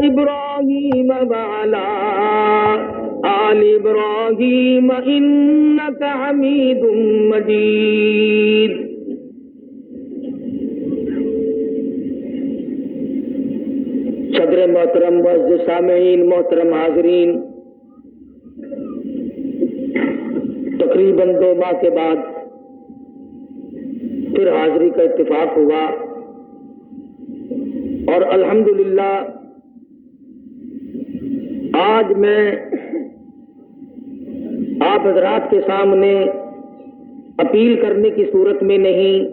إبراهيم وعلى آل إبراهيم إنك حميد مجيد. صدر محترم، معزز سامعین، محترم حاضرین، تقریباً 2 ماہ کے بعد پھر حاضری کا اتفاق ہوا اور الحمدللہ آج میں آپ حضرات کے سامنے اپیل کرنے کی صورت میں نہیں،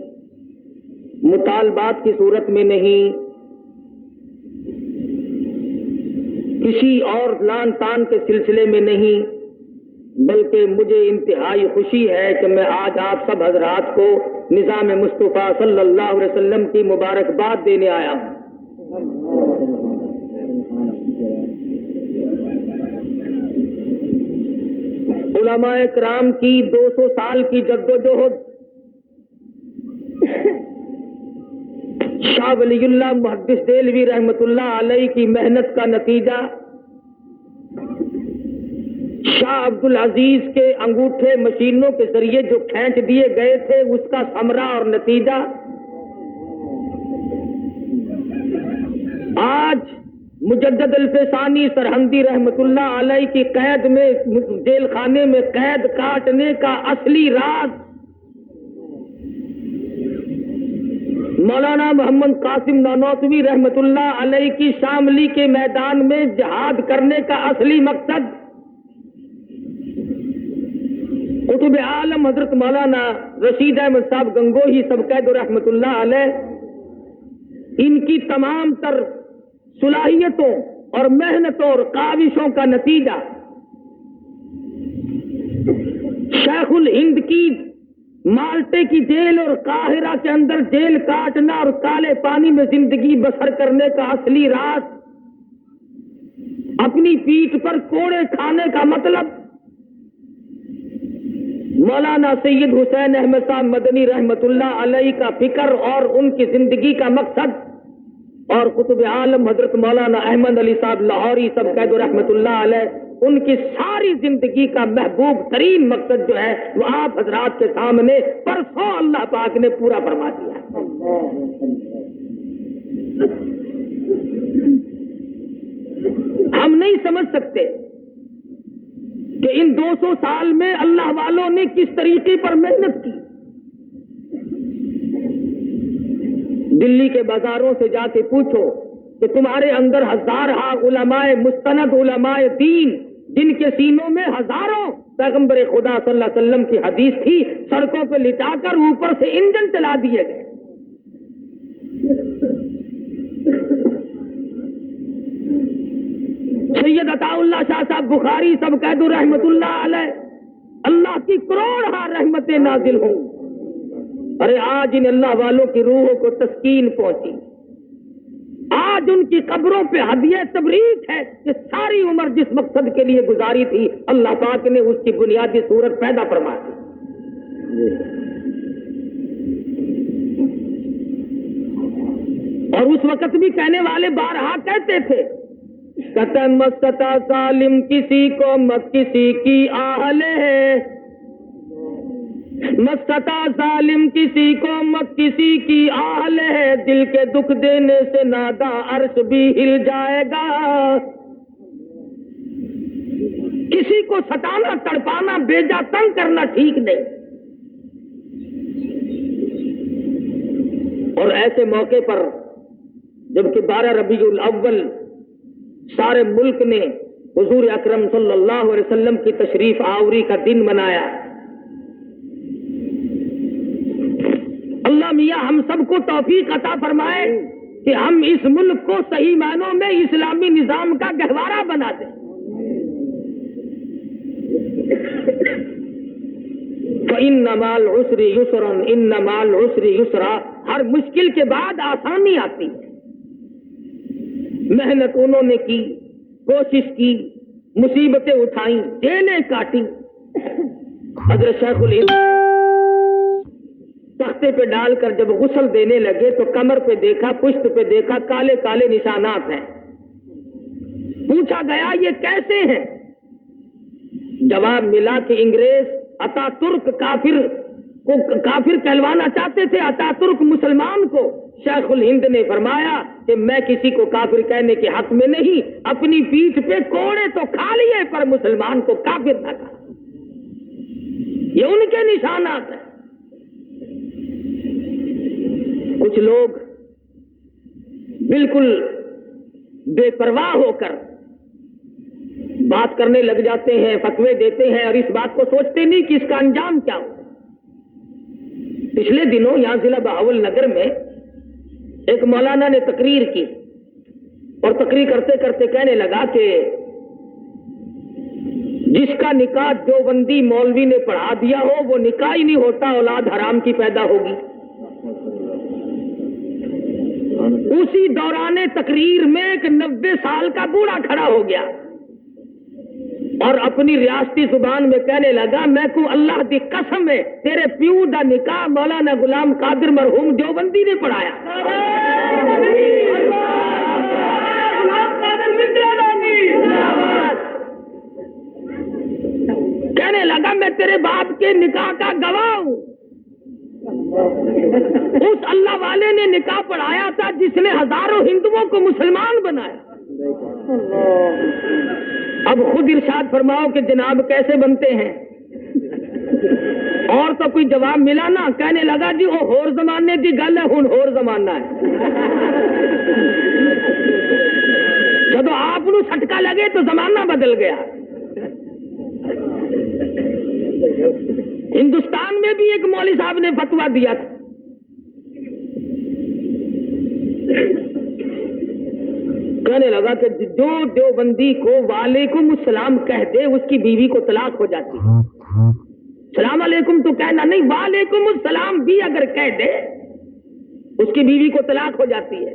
مطالبات کی صورت میں نہیں، کسی اور لان تان کے سلسلے میں نہیں، بلکہ مجھے انتہائی خوشی ہے کہ میں آج آپ سب حضرات کو نظام مصطفیٰ صلی اللہ علیہ وسلم کی مبارکباد دینے آیا ہوں۔ علماء کرام کی 200 سال کی جدوجہد، شاہ ولی اللہ محدث دہلوی رحمۃ اللہ علیہ کی محنت کا نتیجہ، شاہ عبد العزیز کے انگوٹھے مشینوں کے ذریعے جو کھینچ دیے گئے تھے اس کا ثمرہ اور نتیجہ آج مجدد الفسانی سرہندی رحمۃ اللہ علیہ کی قید میں، جیل خانے میں قید کاٹنے کا اصلی راز مولانا محمد قاسم نانوتوی رحمۃ اللہ علیہ کی شاملی کے میدان میں جہاد کرنے کا اصلی مقصد قطب عالم حضرت مولانا رشید احمد صاحب گنگوہی سبقید رحمۃ اللہ علیہ، ان کی تمام تر صلاحیتوں اور محنتوں اور کاوشوں کا نتیجہ شیخ الہند کی مالٹے کی جیل اور قاہرہ کے اندر جیل کاٹنا اور کالے پانی میں زندگی بسر کرنے کا اصلی راز، اپنی پیٹھ پر کوڑے کھانے کا مطلب مولانا سید حسین احمد صاحب مدنی رحمۃ اللہ علیہ کا فکر اور ان کی زندگی کا مقصد، اور قطب عالم حضرت مولانا احمد علی صاحب لاہوری سبقید رحمۃ اللہ علیہ، ان کی ساری زندگی کا محبوب ترین مقصد جو ہے وہ آپ حضرات کے سامنے پرسوں اللہ پاک نے پورا فرما دیا۔ ہم نہیں سمجھ سکتے کہ ان 200 سال میں اللہ والوں نے کس طریقے پر محنت کی۔ دلی کے بازاروں سے جا کے پوچھو کہ تمہارے اندر ہزارہا علماء مستند، علماء دین، جن کے سینوں میں ہزاروں پیغمبر خدا صلی اللہ علیہ وسلم کی حدیث تھی، سڑکوں پہ لٹا کر اوپر سے انجن چلا دیے گئے۔ سید عطا اللہ شاہ صاحب بخاری سبقید رحمۃ اللہ علیہ، اللہ کی کروڑ رحمتیں نازل ہوں۔ ارے آج ان اللہ والوں کی روحوں کو تسکین پہنچی، آج ان کی قبروں پہ ہدیہ تبریک ہے کہ ساری عمر جس مقصد کے لیے گزاری تھی اللہ پاک نے اس کی بنیادی صورت پیدا فرما دی۔ اور اس وقت بھی کہنے والے بارہا کہتے تھے کہ مستتا ظالم کسی کو مت کسی کی آہل ہے، مستتا ظالم کسی کو مت کسی کی آہل ہے، دل کے دکھ دینے سے نادا عرش بھی ہل جائے گا۔ کسی کو ستانا، تڑپانا، بیجا تنگ کرنا ٹھیک نہیں۔ اور ایسے موقع پر جبکہ 12 ربیع الاول سارے ملک نے حضور اکرم صلی اللہ علیہ وسلم کی تشریف آوری کا دن منایا، اللہ میاں ہم سب کو توفیق عطا فرمائے کہ ہم اس ملک کو صحیح معنوں میں اسلامی نظام کا گہوارہ بنا دیں۔ فَإِنَّ مَعَ الْعُسْرِ يُسْرًا إِنَّ مَعَ الْعُسْرِ يُسْرًا، ہر مشکل کے بعد آسانی آتی ہے۔ محنت انہوں نے کی، کوشش کی، مصیبتیں اٹھائیں، جیلیں کاٹی۔ حضرت شیخ الہند تختے پہ ڈال کر جب غسل دینے لگے تو کمر پہ دیکھا، پشت پہ دیکھا، کالے کالے نشانات ہیں۔ پوچھا گیا یہ کیسے ہیں؟ جواب ملا کہ انگریز اتا ترک کافر کہلوانا چاہتے تھے، اتا ترک مسلمان کو۔ شیخ الہند نے فرمایا کہ میں کسی کو کافر کہنے کے حق میں نہیں، اپنی پیٹھ پہ کوڑے تو کھا لیے پر مسلمان کو کافر نہ کہا۔ یہ ان کے نشانات ہیں۔ کچھ لوگ بالکل بے پرواہ ہو کر بات کرنے لگ جاتے ہیں، فتوے دیتے ہیں، اور اس بات کو سوچتے نہیں کہ اس کا انجام کیا ہو۔ پچھلے دنوں یہاں ضلع بہاول نگر میں ایک مولانا نے تقریر کی، اور تقریر کرتے کرتے کہنے لگا کہ جس کا نکاح دیوبندی مولوی نے پڑھا دیا ہو وہ نکاح ہی نہیں ہوتا، اولاد حرام کی پیدا ہوگی۔ اسی دوران تقریر میں ایک 90 سال کا بوڑھا کھڑا ہو گیا اور اپنی ریاستی زبان میں کہنے لگا میں کو اللہ دی قسم ہے تیرے پیو دا نکاح مولانا غلام قادر مرحوم دیوبندی نے پڑھایا۔ کہنے لگا میں تیرے باپ کے نکاح کا گواہ ہوں۔ اس اللہ والے نے نکاح پڑھایا تھا جس نے ہزاروں ہندوؤں کو مسلمان بنایا۔ اب خود ارشاد فرماؤ کہ جناب کیسے بنتے ہیں؟ اور تو کوئی جواب ملا نہ، کہنے لگا جی وہ ہور زمانے کی گل ہے، ہن ہور زمانہ ہے۔ جب آپ نو سٹکا لگے تو زمانہ بدل گیا۔ ہندوستان میں بھی ایک مولوی صاحب نے فتویٰ دیا تھا، کہنے لگا کہ جو دیوبندی کو وعلیکم السلام کہہ دے اس کی بیوی کو طلاق ہو جاتی ہے۔ سلام علیکم تو کہنا نہیں، وعلیکم السلام بھی اگر کہہ دے اس کی بیوی کو طلاق ہو جاتی ہے۔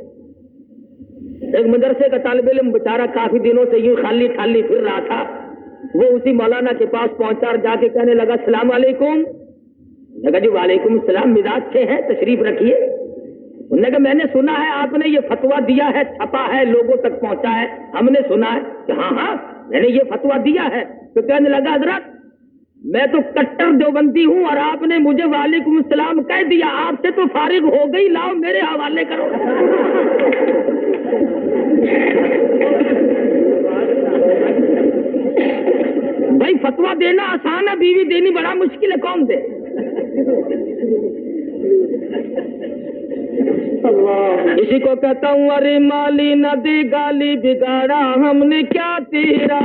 ایک مدرسے کا طالب علم بیچارہ کافی دنوں سے یوں خالی خالی پھر رہا تھا، وہ اسی مولانا کے پاس پہنچا اور جا کے کہنے لگا السلام علیکم۔ لگا جی وعلیکم السلام، مزاج سے ہیں، تشریف رکھیے۔ انہوں نے کہا میں نے سنا ہے آپ نے یہ فتویٰ دیا ہے، چھپا ہے، لوگوں تک پہنچا ہے، ہم نے سنا ہے کہ ہاں میں نے یہ فتویٰ دیا ہے۔ تو کہنے لگا حضرت میں تو کٹر دیوبندی ہوں اور آپ نے مجھے وعلیکم السلام کہہ دیا، آپ سے تو فارغ ہو گئی، لاؤ میرے حوالے کرو۔ بھائی فتویٰ دینا آسان ہے، بیوی دینی بڑا مشکل ہے، کون دے؟ اسی کو کہتا ہوں ارے مالی نہ دی گالی بگاڑا ہم نے کیا تیرا،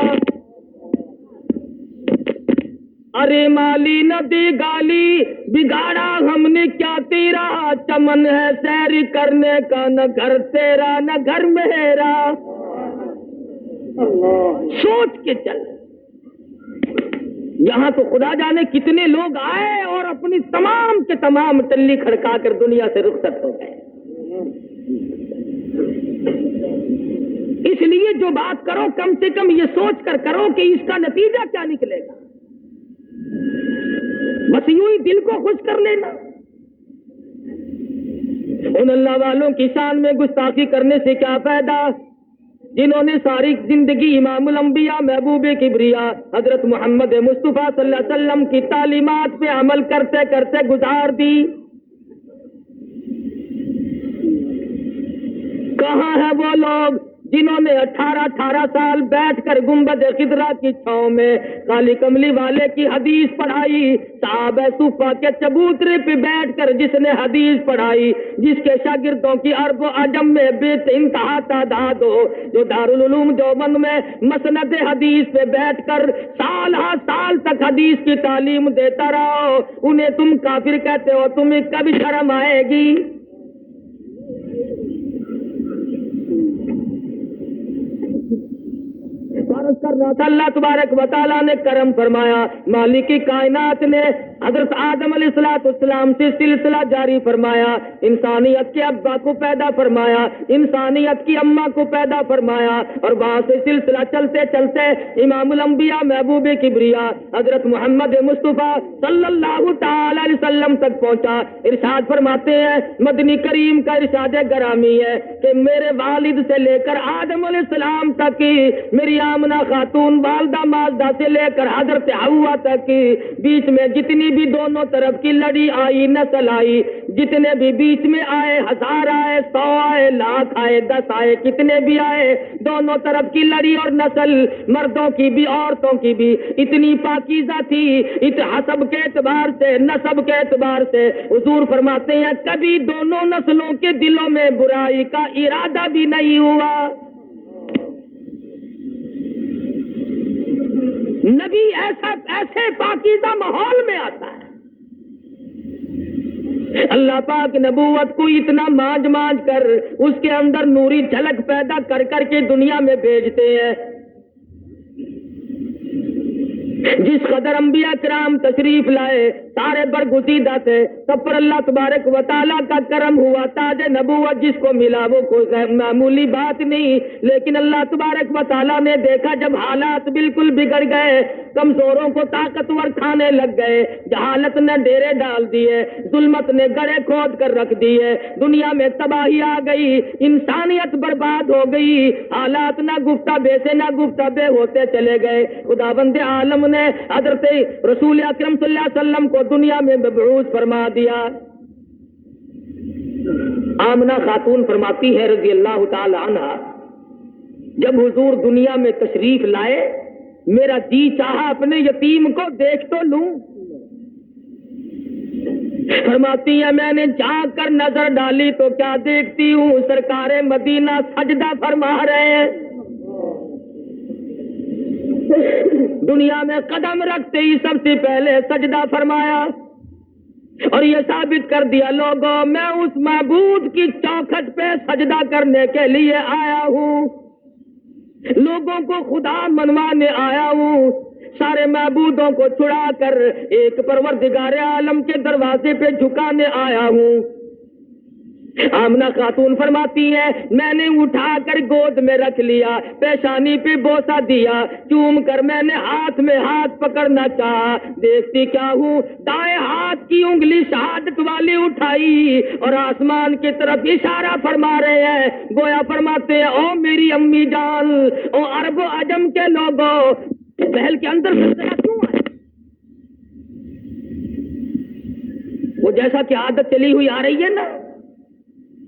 ارے مالی نہ دی گالی بگاڑا ہم نے کیا تیرا، چمن ہے سیر کرنے کا نہ گھر تیرا نہ گھر میرا۔ سوچ کے چل، یہاں تو خدا جانے کتنے لوگ آئے اور اپنی تمام کے تمام ٹلی کھڑکا کر دنیا سے رخصت ہو گئے۔ اس لیے جو بات کرو کم سے کم یہ سوچ کر کرو کہ اس کا نتیجہ کیا نکلے گا، بس یوں ہی دل کو خوش کر لینا۔ ان اللہ والوں کی شان میں گستاخی کرنے سے کیا فائدہ جنہوں نے ساری زندگی امام الانبیاء محبوب کبریا حضرت محمد مصطفیٰ صلی اللہ علیہ وسلم کی تعلیمات پہ عمل کرتے کرتے گزار دی۔ کہاں ہیں وہ لوگ جنہوں نے 18 سال بیٹھ کر گنبد خضرا کی چھاؤں میں کالی کملی والے کی حدیث پڑھائی، صحابہ صفا کے چبوترے پہ بیٹھ کر جس نے حدیث پڑھائی، جس کے شاگردوں کی عرب و عجم میں بے انتہا تعداد ہو، جو دارالعلوم دیوبند میں مسند حدیث پہ بیٹھ کر سال ہر سال تک حدیث کی تعلیم دیتا رہو، انہیں تم کافر کہتے ہو، تمہیں کبھی شرم آئے گی؟ عرض کر رہا تھا اللہ تبارک و تعالیٰ نے کرم فرمایا، مالک کائنات نے حضرت آدم علیہ السلام سے سلسلہ جاری فرمایا، انسانیت کے ابا کو پیدا فرمایا، انسانیت کی اماں کو پیدا فرمایا، اور وہاں سے سلسلہ چلتے چلتے امام الانبیاء محبوب کبریا حضرت محمد مصطفیٰ صلی اللہ تعالی علیہ وسلم تک پہنچا۔ ارشاد فرماتے ہیں مدنی کریم کا ارشاد گرامی ہے کہ میرے والد سے لے کر آدم علیہ السلام تک، میری آمنہ خاتون والدہ ماجدہ سے لے کر حضرت حوا تک، بیچ میں جتنی بھی دونوں طرف کی لڑی آئی، نسل آئی، جتنے بھی بیچ میں آئے، 1000 آئے، 100 آئے، 1,00,000 آئے، 10 آئے، کتنے بھی آئے، دونوں طرف کی لڑی اور نسل، مردوں کی بھی عورتوں کی بھی اتنی پاکیزہ تھی، حسب کے اعتبار سے، نسب کے اعتبار سے۔ حضور فرماتے ہیں کبھی دونوں نسلوں کے دلوں میں برائی کا ارادہ بھی نہیں ہوا۔ نبی ایسے پاکیزہ ماحول میں آتا ہے، اللہ پاک نبوت کو اتنا مانج کر اس کے اندر نوری جھلک پیدا کر کر کے دنیا میں بھیجتے ہیں۔ جس قدر انبیاء کرام تشریف لائے سارے برگزیدہ تھے، سب پر اللہ تبارک و تعالیٰ کا کرم ہوا، تاج نبوت جس کو ملا وہ کوئی معمولی بات نہیں، لیکن اللہ تبارک و تعالیٰ نے دیکھا جب حالات بالکل بگڑ گئے، کمزوروں کو طاقتور کھانے لگ گئے، جہالت نے ڈیرے ڈال دیے، ظلمت نے گڑھے کھود کر رکھ دیے، دنیا میں تباہی آ گئی، انسانیت برباد ہو گئی، حالات نہ گفتہ بے سے نہ گفتہ بے ہوتے چلے گئے۔ خداوند عالم نے حضرت رسول اکرم صلی اللہ علیہ وسلم کو دنیا میں مبعوث فرما دیا۔ آمنہ خاتون فرماتی ہے رضی اللہ تعالی عنہا، جب حضور دنیا میں تشریف لائے میرا جی چاہا اپنے یتیم کو دیکھ تو لوں۔ فرماتی ہے میں نے جھانک کر نظر ڈالی تو کیا دیکھتی ہوں، سرکار مدینہ سجدہ فرما رہے ہیں۔ دنیا میں قدم رکھتے ہی سب سے پہلے سجدہ فرمایا اور یہ ثابت کر دیا لوگوں میں اس معبود کی چوکھٹ پہ سجدہ کرنے کے لیے آیا ہوں، لوگوں کو خدا منوانے آیا ہوں، سارے معبودوں کو چھڑا کر ایک پروردگار عالم کے دروازے پہ جھکانے آیا ہوں۔ آمنہ خاتون فرماتی ہے میں نے اٹھا کر گود میں رکھ لیا، پیشانی پہ بوسہ دیا، چوم کر میں نے ہاتھ میں ہاتھ پکڑنا چاہا، دیکھتی کیا ہوں دائیں ہاتھ کی انگلی شہادت والی اٹھائی اور آسمان کی طرف اشارہ فرما رہے ہیں، گویا فرماتے ہیں او میری امی جان، او عرب و عجم کے لوگوں، محل کے اندر زلزلہ کیوں آیا؟ وہ جیسا کہ عادت چلی ہوئی آ رہی ہے نا،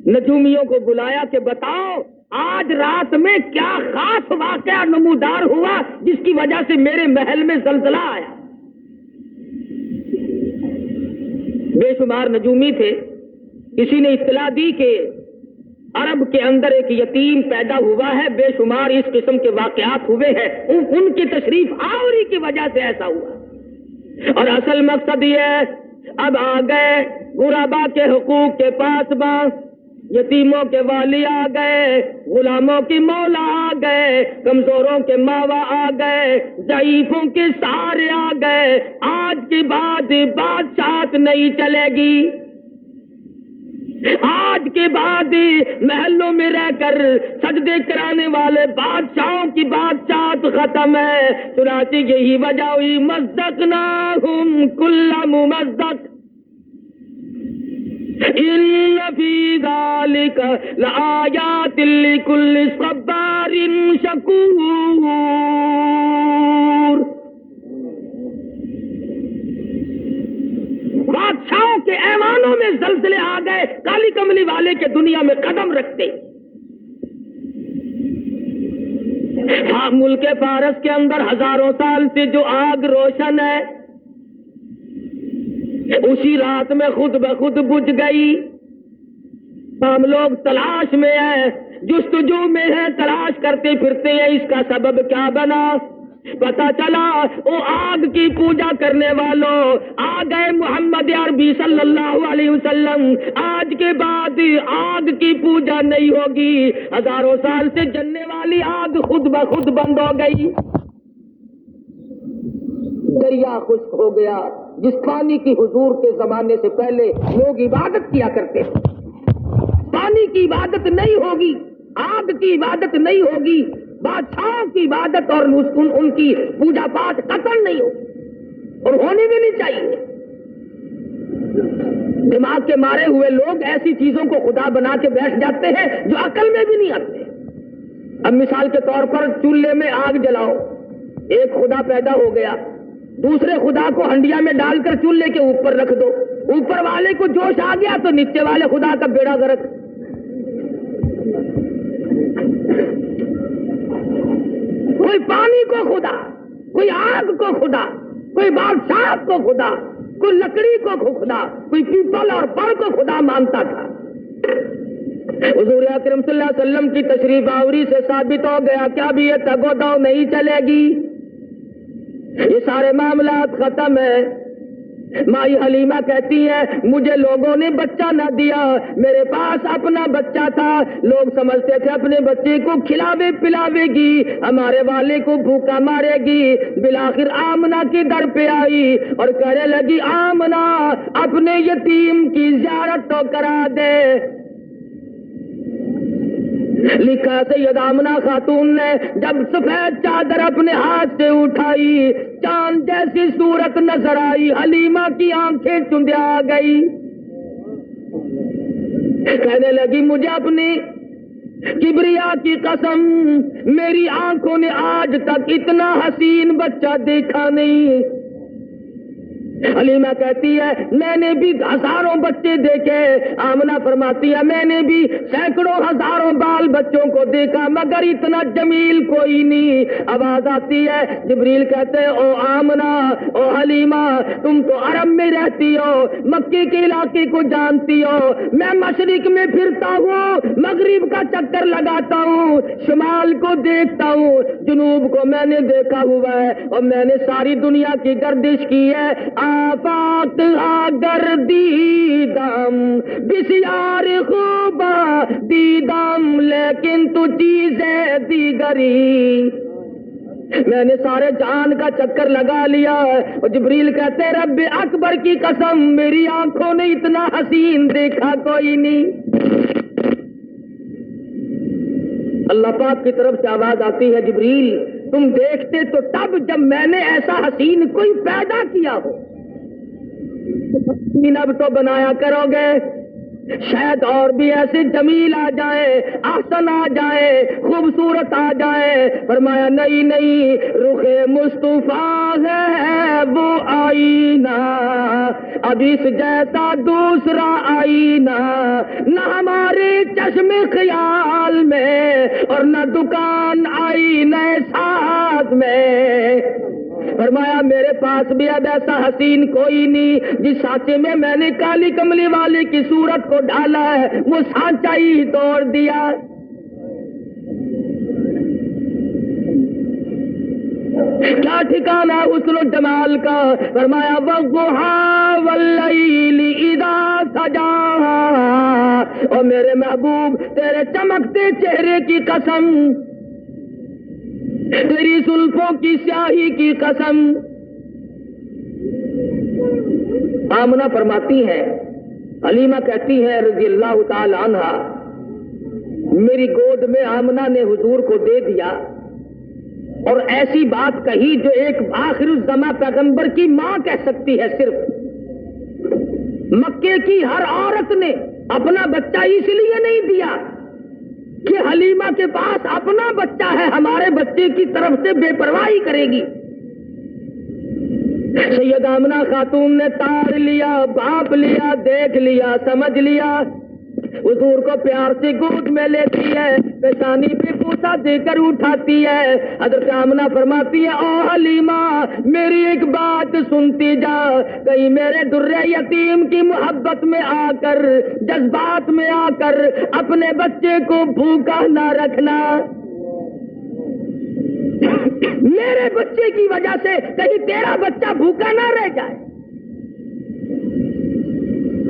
نجومیوں کو بلایا کہ بتاؤ آج رات میں کیا خاص واقعہ نمودار ہوا جس کی وجہ سے میرے محل میں زلزلہ آیا۔ بے شمار نجومی تھے، کسی نے اطلاع دی کہ عرب کے اندر ایک یتیم پیدا ہوا ہے، بے شمار اس قسم کے واقعات ہوئے ہیں، ان کی تشریف آوری کی وجہ سے ایسا ہوا، اور اصل مقصد یہ ہے اب آ گئے غربا کے حقوق کے پاسباں، یتیموں کے والی آ گئے، غلاموں کی مولا آ گئے، کمزوروں کے ماوا آ گئے، ضعیفوں کے سہارے آ گئے، آج کے بعد بادشاہت نہیں چلے گی، آج کے بعد محلوں میں رہ کر سجدے کرانے والے بادشاہوں کی بادشاہت ختم ہے، چنانچہ یہی وجہ ہوئی مزقناہم کل ممزق ان فی ذالک لآیات لکل صبار شکور۔ بادشاہوں کے ایوانوں میں زلزلے آ گئے، کالی کملی والے کے دنیا میں قدم رکھتے۔ ملک فارس کے اندر ہزاروں سال سے جو آگ روشن ہے اسی رات میں خود بخود بجھ گئی۔ ہم لوگ تلاش میں ہیں، جستجو میں ہیں، تلاش کرتے پھرتے ہیں اس کا سبب کیا بنا۔ پتا چلا وہ آگ کی پوجا کرنے والوں آ گئے محمد عربی صلی اللہ علیہ وسلم، آج کے بعد آگ کی پوجا نہیں ہوگی، ہزاروں سال سے جلنے والی آگ خود بخود بند ہو گئی، دریا خشک ہو گیا جس پانی کی حضور کے زمانے سے پہلے لوگ عبادت کیا کرتے تھے۔ پانی کی عبادت نہیں ہوگی، آگ کی عبادت نہیں ہوگی، بادشاہوں کی عبادت اور ان کی پوجا پاٹ قطعاً نہیں ہوگی اور ہونی بھی نہیں چاہیے۔ دماغ کے مارے ہوئے لوگ ایسی چیزوں کو خدا بنا کے بیٹھ جاتے ہیں جو عقل میں بھی نہیں آتے۔ اب مثال کے طور پر چولہے میں آگ جلاؤ، ایک خدا پیدا ہو گیا، دوسرے خدا کو ہنڈیا میں ڈال کر چولہے کے اوپر رکھ دو، اوپر والے کو جوش آ گیا تو نیچے والے خدا کا بیڑا غرق۔ کوئی پانی کو خدا، کوئی آگ کو خدا، کوئی بادشاہ کو خدا، کوئی لکڑی کو خدا، کوئی پیپل اور پڑ کو خدا مانتا تھا۔ حضور اکرم صلی اللہ علیہ وسلم کی تشریف آوری سے ثابت ہو گیا کہ اب یہ تگ و دو نہیں چلے گی، یہ سارے معاملات ختم ہیں۔ مائی حلیمہ کہتی ہے مجھے لوگوں نے بچہ نہ دیا، میرے پاس اپنا بچہ تھا، لوگ سمجھتے تھے اپنے بچے کو کھلاوے پلاوے گی، ہمارے والے کو بھوکا مارے گی۔ بالآخر آمنہ کے در پہ آئی اور کہنے لگی آمنہ اپنے یتیم کی زیارت تو کرا دے۔ لکھا سید آمنہ خاتون نے جب سفید چادر اپنے ہاتھ سے اٹھائی، چاند جیسی صورت نظر آئی، حلیمہ کی آنکھیں چندیا آ گئی، کہنے لگی مجھے اپنی کبریا کی قسم میری آنکھوں نے آج تک اتنا حسین بچہ دیکھا نہیں۔ حلیمہ کہتی ہے میں نے بھی ہزاروں بچے دیکھے، آمنہ فرماتی ہے میں نے بھی سینکڑوں ہزاروں بال بچوں کو دیکھا مگر اتنا جمیل کوئی نہیں۔ آواز آتی ہے، جبریل کہتے ہیں او آمنہ، او حلیمہ، تم تو عرب میں رہتی ہو، مکے کے علاقے کو جانتی ہو، میں مشرق میں پھرتا ہوں، مغرب کا چکر لگاتا ہوں، شمال کو دیکھتا ہوں، جنوب کو میں نے دیکھا ہوا ہے اور میں نے ساری دنیا کی گردش کی ہے۔ آفاق اگر دیدم بسیار خوبا دیدم لیکن تو چیزیں دیگری، میں نے سارے جہان کا چکر لگا لیا اور جبریل کہتے رب اکبر کی قسم میری آنکھوں نے اتنا حسین دیکھا کوئی نہیں۔ اللہ پاک کی طرف سے آواز آتی ہے جبریل تم دیکھتے تو تب جب میں نے ایسا حسین کوئی پیدا کیا ہو، اب تو بنایا کرو گے، شاید اور بھی ایسے جمیل آ جائے، احسن آ جائے، خوبصورت آ جائے۔ فرمایا نہیں نہیں، رخ مصطفیٰ ہے وہ آئینہ، اب اس جیسا دوسرا آئینہ نہ ہمارے چشم خیال میں اور نہ دکان آئینہ ساز میں۔ فرمایا میرے پاس بھی اب ایسا حسین کوئی نہیں، جس سانچے میں نے کالی کملی والے کی صورت کو ڈالا ہے وہ سانچا ہی توڑ دیا۔ کیا ٹھکانہ حسن و جمال کا۔ فرمایا والضحیٰ واللیل اذا سجا، اور میرے محبوب تیرے چمکتے چہرے کی قسم، تیری زلفوں کی سیاہی کی قسم۔ آمنہ فرماتی ہے، حلیمہ کہتی ہے رضی اللہ تعالی عنہا، میری گود میں آمنہ نے حضور کو دے دیا اور ایسی بات کہی جو ایک آخر الزماں پیغمبر کی ماں کہہ سکتی ہے صرف۔ مکے کی ہر عورت نے اپنا بچہ اس لیے نہیں دیا کہ حلیمہ کے پاس اپنا بچہ ہے، ہمارے بچے کی طرف سے بے پرواہی کرے گی۔ سید آمنہ خاتون نے تار لیا، بھانپ لیا، دیکھ لیا، سمجھ لیا، حضور کو پیار سے گود میں لیتی ہے، پیشانی پہ بوسہ دے کر اٹھاتی ہے۔ حضرت آمنہ فرماتی ہے او حلیمہ میری ایک بات سنتی جا، کہیں میرے در یتیم کی محبت میں آ کر، جذبات میں آ کر اپنے بچے کو بھوکا نہ رکھنا۔ میرے بچے کی وجہ سے کہیں تیرا بچہ بھوکا نہ رہ جائے.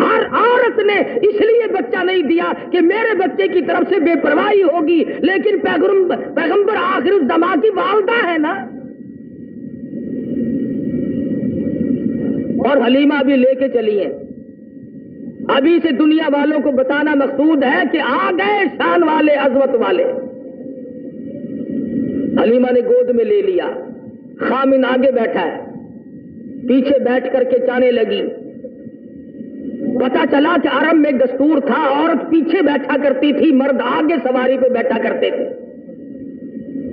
ہر عورت نے اس لیے بچہ نہیں دیا کہ میرے بچے کی طرف سے بے پرواہی ہوگی، لیکن پیغمبر آخر الزمان کی والدہ ہے نا. اور حلیمہ بھی لے کے چلی ہیں. ابھی سے دنیا والوں کو بتانا مقصود ہے کہ آ گئے شان والے، عظمت والے. حلیمہ نے گود میں لے لیا، خامن آگے بیٹھا ہے، پیچھے بیٹھ کر کے چانے لگی. پتا چلا کہ عرب میں دستور تھا، عورت پیچھے بیٹھا کرتی تھی، مرد آگے سواری پہ بیٹھا کرتے تھے.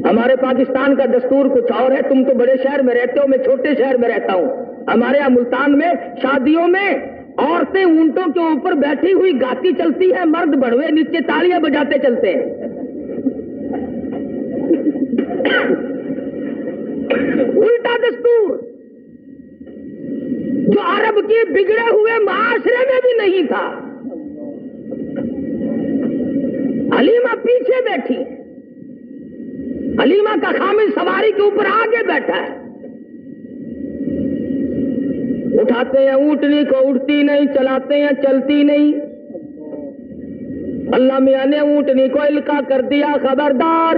ہمارے پاکستان کا دستور کچھ اور ہے. تم تو بڑے شہر میں رہتے ہو، میں چھوٹے شہر میں رہتا ہوں. ہمارے یہاں ملتان میں شادیوں میں عورتیں اونٹوں کے اوپر بیٹھی ہوئی گاتی چلتی ہیں، مرد بڑوے نیچے تالیاں بجاتے چلتے ہیں. الٹا دستور جو عرب کی بگڑے ہوئے معاشرے میں بھی نہیں تھا. حلیمہ پیچھے بیٹھی، حلیمہ کا خامن سواری کے اوپر آگے بیٹھا ہے. اٹھاتے ہیں اونٹنی کو، اٹھتی نہیں، چلاتے ہیں چلتی نہیں. اللہ میاں نے اونٹنی کو القا کر دیا، خبردار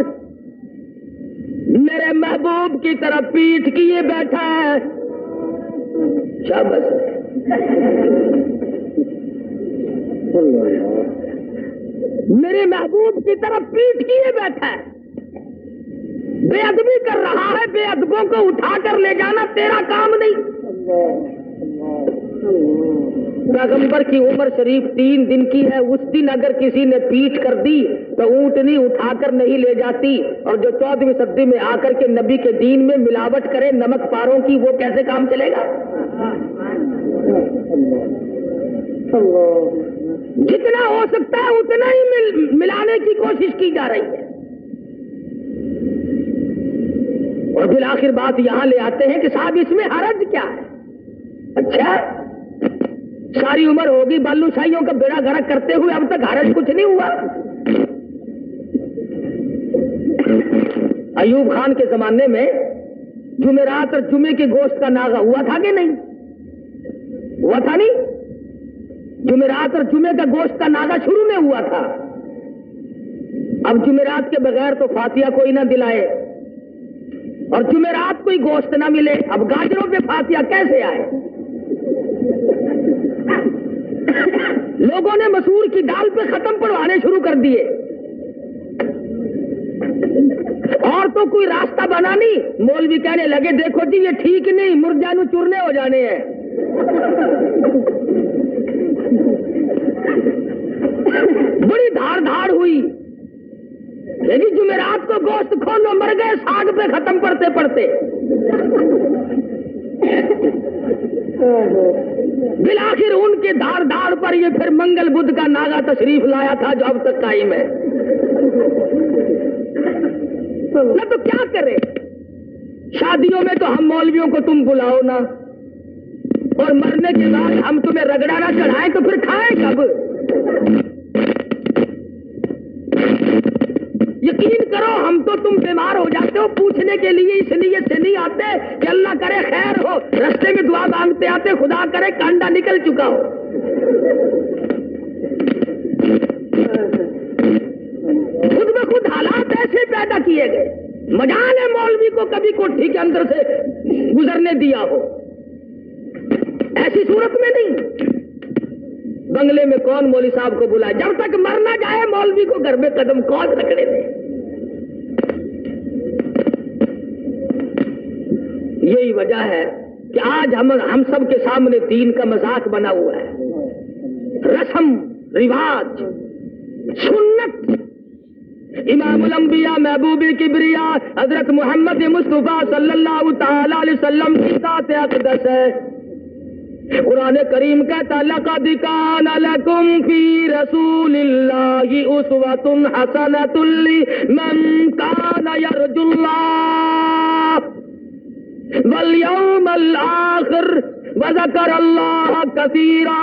میرے محبوب کی طرف پیٹھ کیے بیٹھا ہے. شاباش. میرے محبوب کی طرف پیٹھ کیے بیٹھا ہے، بے ادبی کر رہا ہے. بے ادبوں کو اٹھا کر لے جانا تیرا کام نہیں. پیغمبر کی عمر شریف 3 دن کی ہے. اس دن اگر کسی نے پیٹ کر دی تو اونٹنی اٹھا کر نہیں لے جاتی. اور جو 14ویں صدی میں آ کر کے نبی کے دین میں ملاوٹ کرے نمک پاروں کی، وہ کیسے کام چلے گا؟ جتنا ہو سکتا ہے اتنا ہی ملانے کی کوشش کی جا رہی ہے. اور بالآخر بات یہاں لے آتے ہیں کہ صاحب اس میں حرج کیا ہے؟ اچھا ساری عمر ہوگی بالو شاہیوں کا بیڑا گھڑا کرتے ہوئے، اب تک حرج کچھ نہیں ہوا. ایوب خان کے زمانے میں جمعرات اور جمعے کے گوشت کا ناغہ ہوا تھا کہ نہیں ہوا تھا؟ نہیں، جمعرات اور جمعے کا گوشت کا ناغہ شروع میں ہوا تھا. اب جمعرات کے بغیر تو فاتحہ کوئی نہ دلائے اور جمعرات کوئی گوشت نہ ملے، اب گاجروں پہ فاتحہ کیسے آئے؟ لوگوں نے مسور کی دال پہ ختم پڑھوانے شروع کر دیے. اور تو کوئی راستہ بنا نہیں. مولوی کہنے لگے دیکھو جی یہ ٹھیک نہیں، مرجانو چورنے ہو جانے ہیں. بڑی دھاڑ دھاڑ ہوئی. لیکن جمعرات کو گوشت کھولو، مر گئے ساگ پہ ختم پڑتے پڑتے. بالآخر ان کے دھاڑ دھاڑ پر یہ پھر منگل بدھ کا ناغا تشریف لایا تھا جو اب تک قائم ہے. نہ تو کیا کرے؟ شادیوں میں تو ہم مولویوں کو تم بلاؤ نا، اور مرنے کے بعد ہم تمہیں رگڑا نہ چڑھائیں تو پھر کھائیں کب؟ یقین کرو ہم تو تم بیمار ہو جاتے ہو پوچھنے کے لیے اس نیت سے نہیں آتے کہ اللہ کرے خیر ہو، رستے میں دعا مانگتے آتے خدا کرے کانڈا نکل چکا ہو. خود بخود حالات ایسے پیدا کیے گئے. مجال ہے مولوی کو کبھی کوٹھی کے اندر سے گزرنے دیا ہو، ایسی صورت میں نہیں. بنگلے میں کون مولوی صاحب کو بلائے؟ جب تک مر نہ جائے مولوی کو گھر میں قدم کون رکھنے دے؟ یہی وجہ ہے کہ آج ہم سب کے سامنے دین کا مذاق بنا ہوا ہے. رسم رواج سنت امام الانبیاء محبوب کبریا حضرت محمد مصطفیٰ صلی اللہ تعالی علیہ وسلم کی ذات اقدس ہے. قرآن کریم کہتا لقد کان لکم فی رسول اللہ اسوۃ حسنۃ لمن کان یرجو اللہ والیوم الآخر وذکر اللہ کثیرا.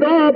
2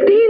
3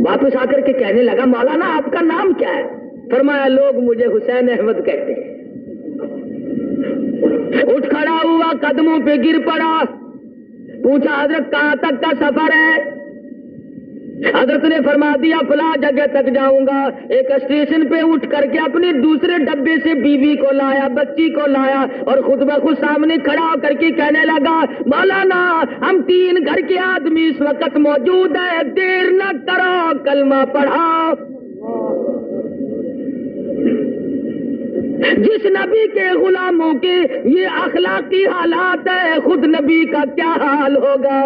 واپس آ کر کے کہنے لگا مولانا آپ کا نام کیا ہے؟ فرمایا لوگ مجھے حسین احمد کہتے ہیں۔ اٹھ کھڑا ہوا، قدموں پہ گر پڑا، پوچھا حضرت کہاں تک کا سفر ہے؟ حضرت نے فرما دیا فلاں جگہ تک جاؤں گا۔ ایک اسٹیشن پہ اٹھ کر کے اپنے دوسرے ڈبے سے بیوی کو لایا، بچی کو لایا، اور خود بخود سامنے کھڑا ہو کر کے کہنے لگا مولانا ہم 3 گھر کے آدمی اس وقت موجود ہیں، دیر نہ کرو، کلمہ پڑھاؤ۔ جس نبی کے غلاموں کے یہ اخلاقی حالات ہے، خود نبی کا کیا حال ہوگا؟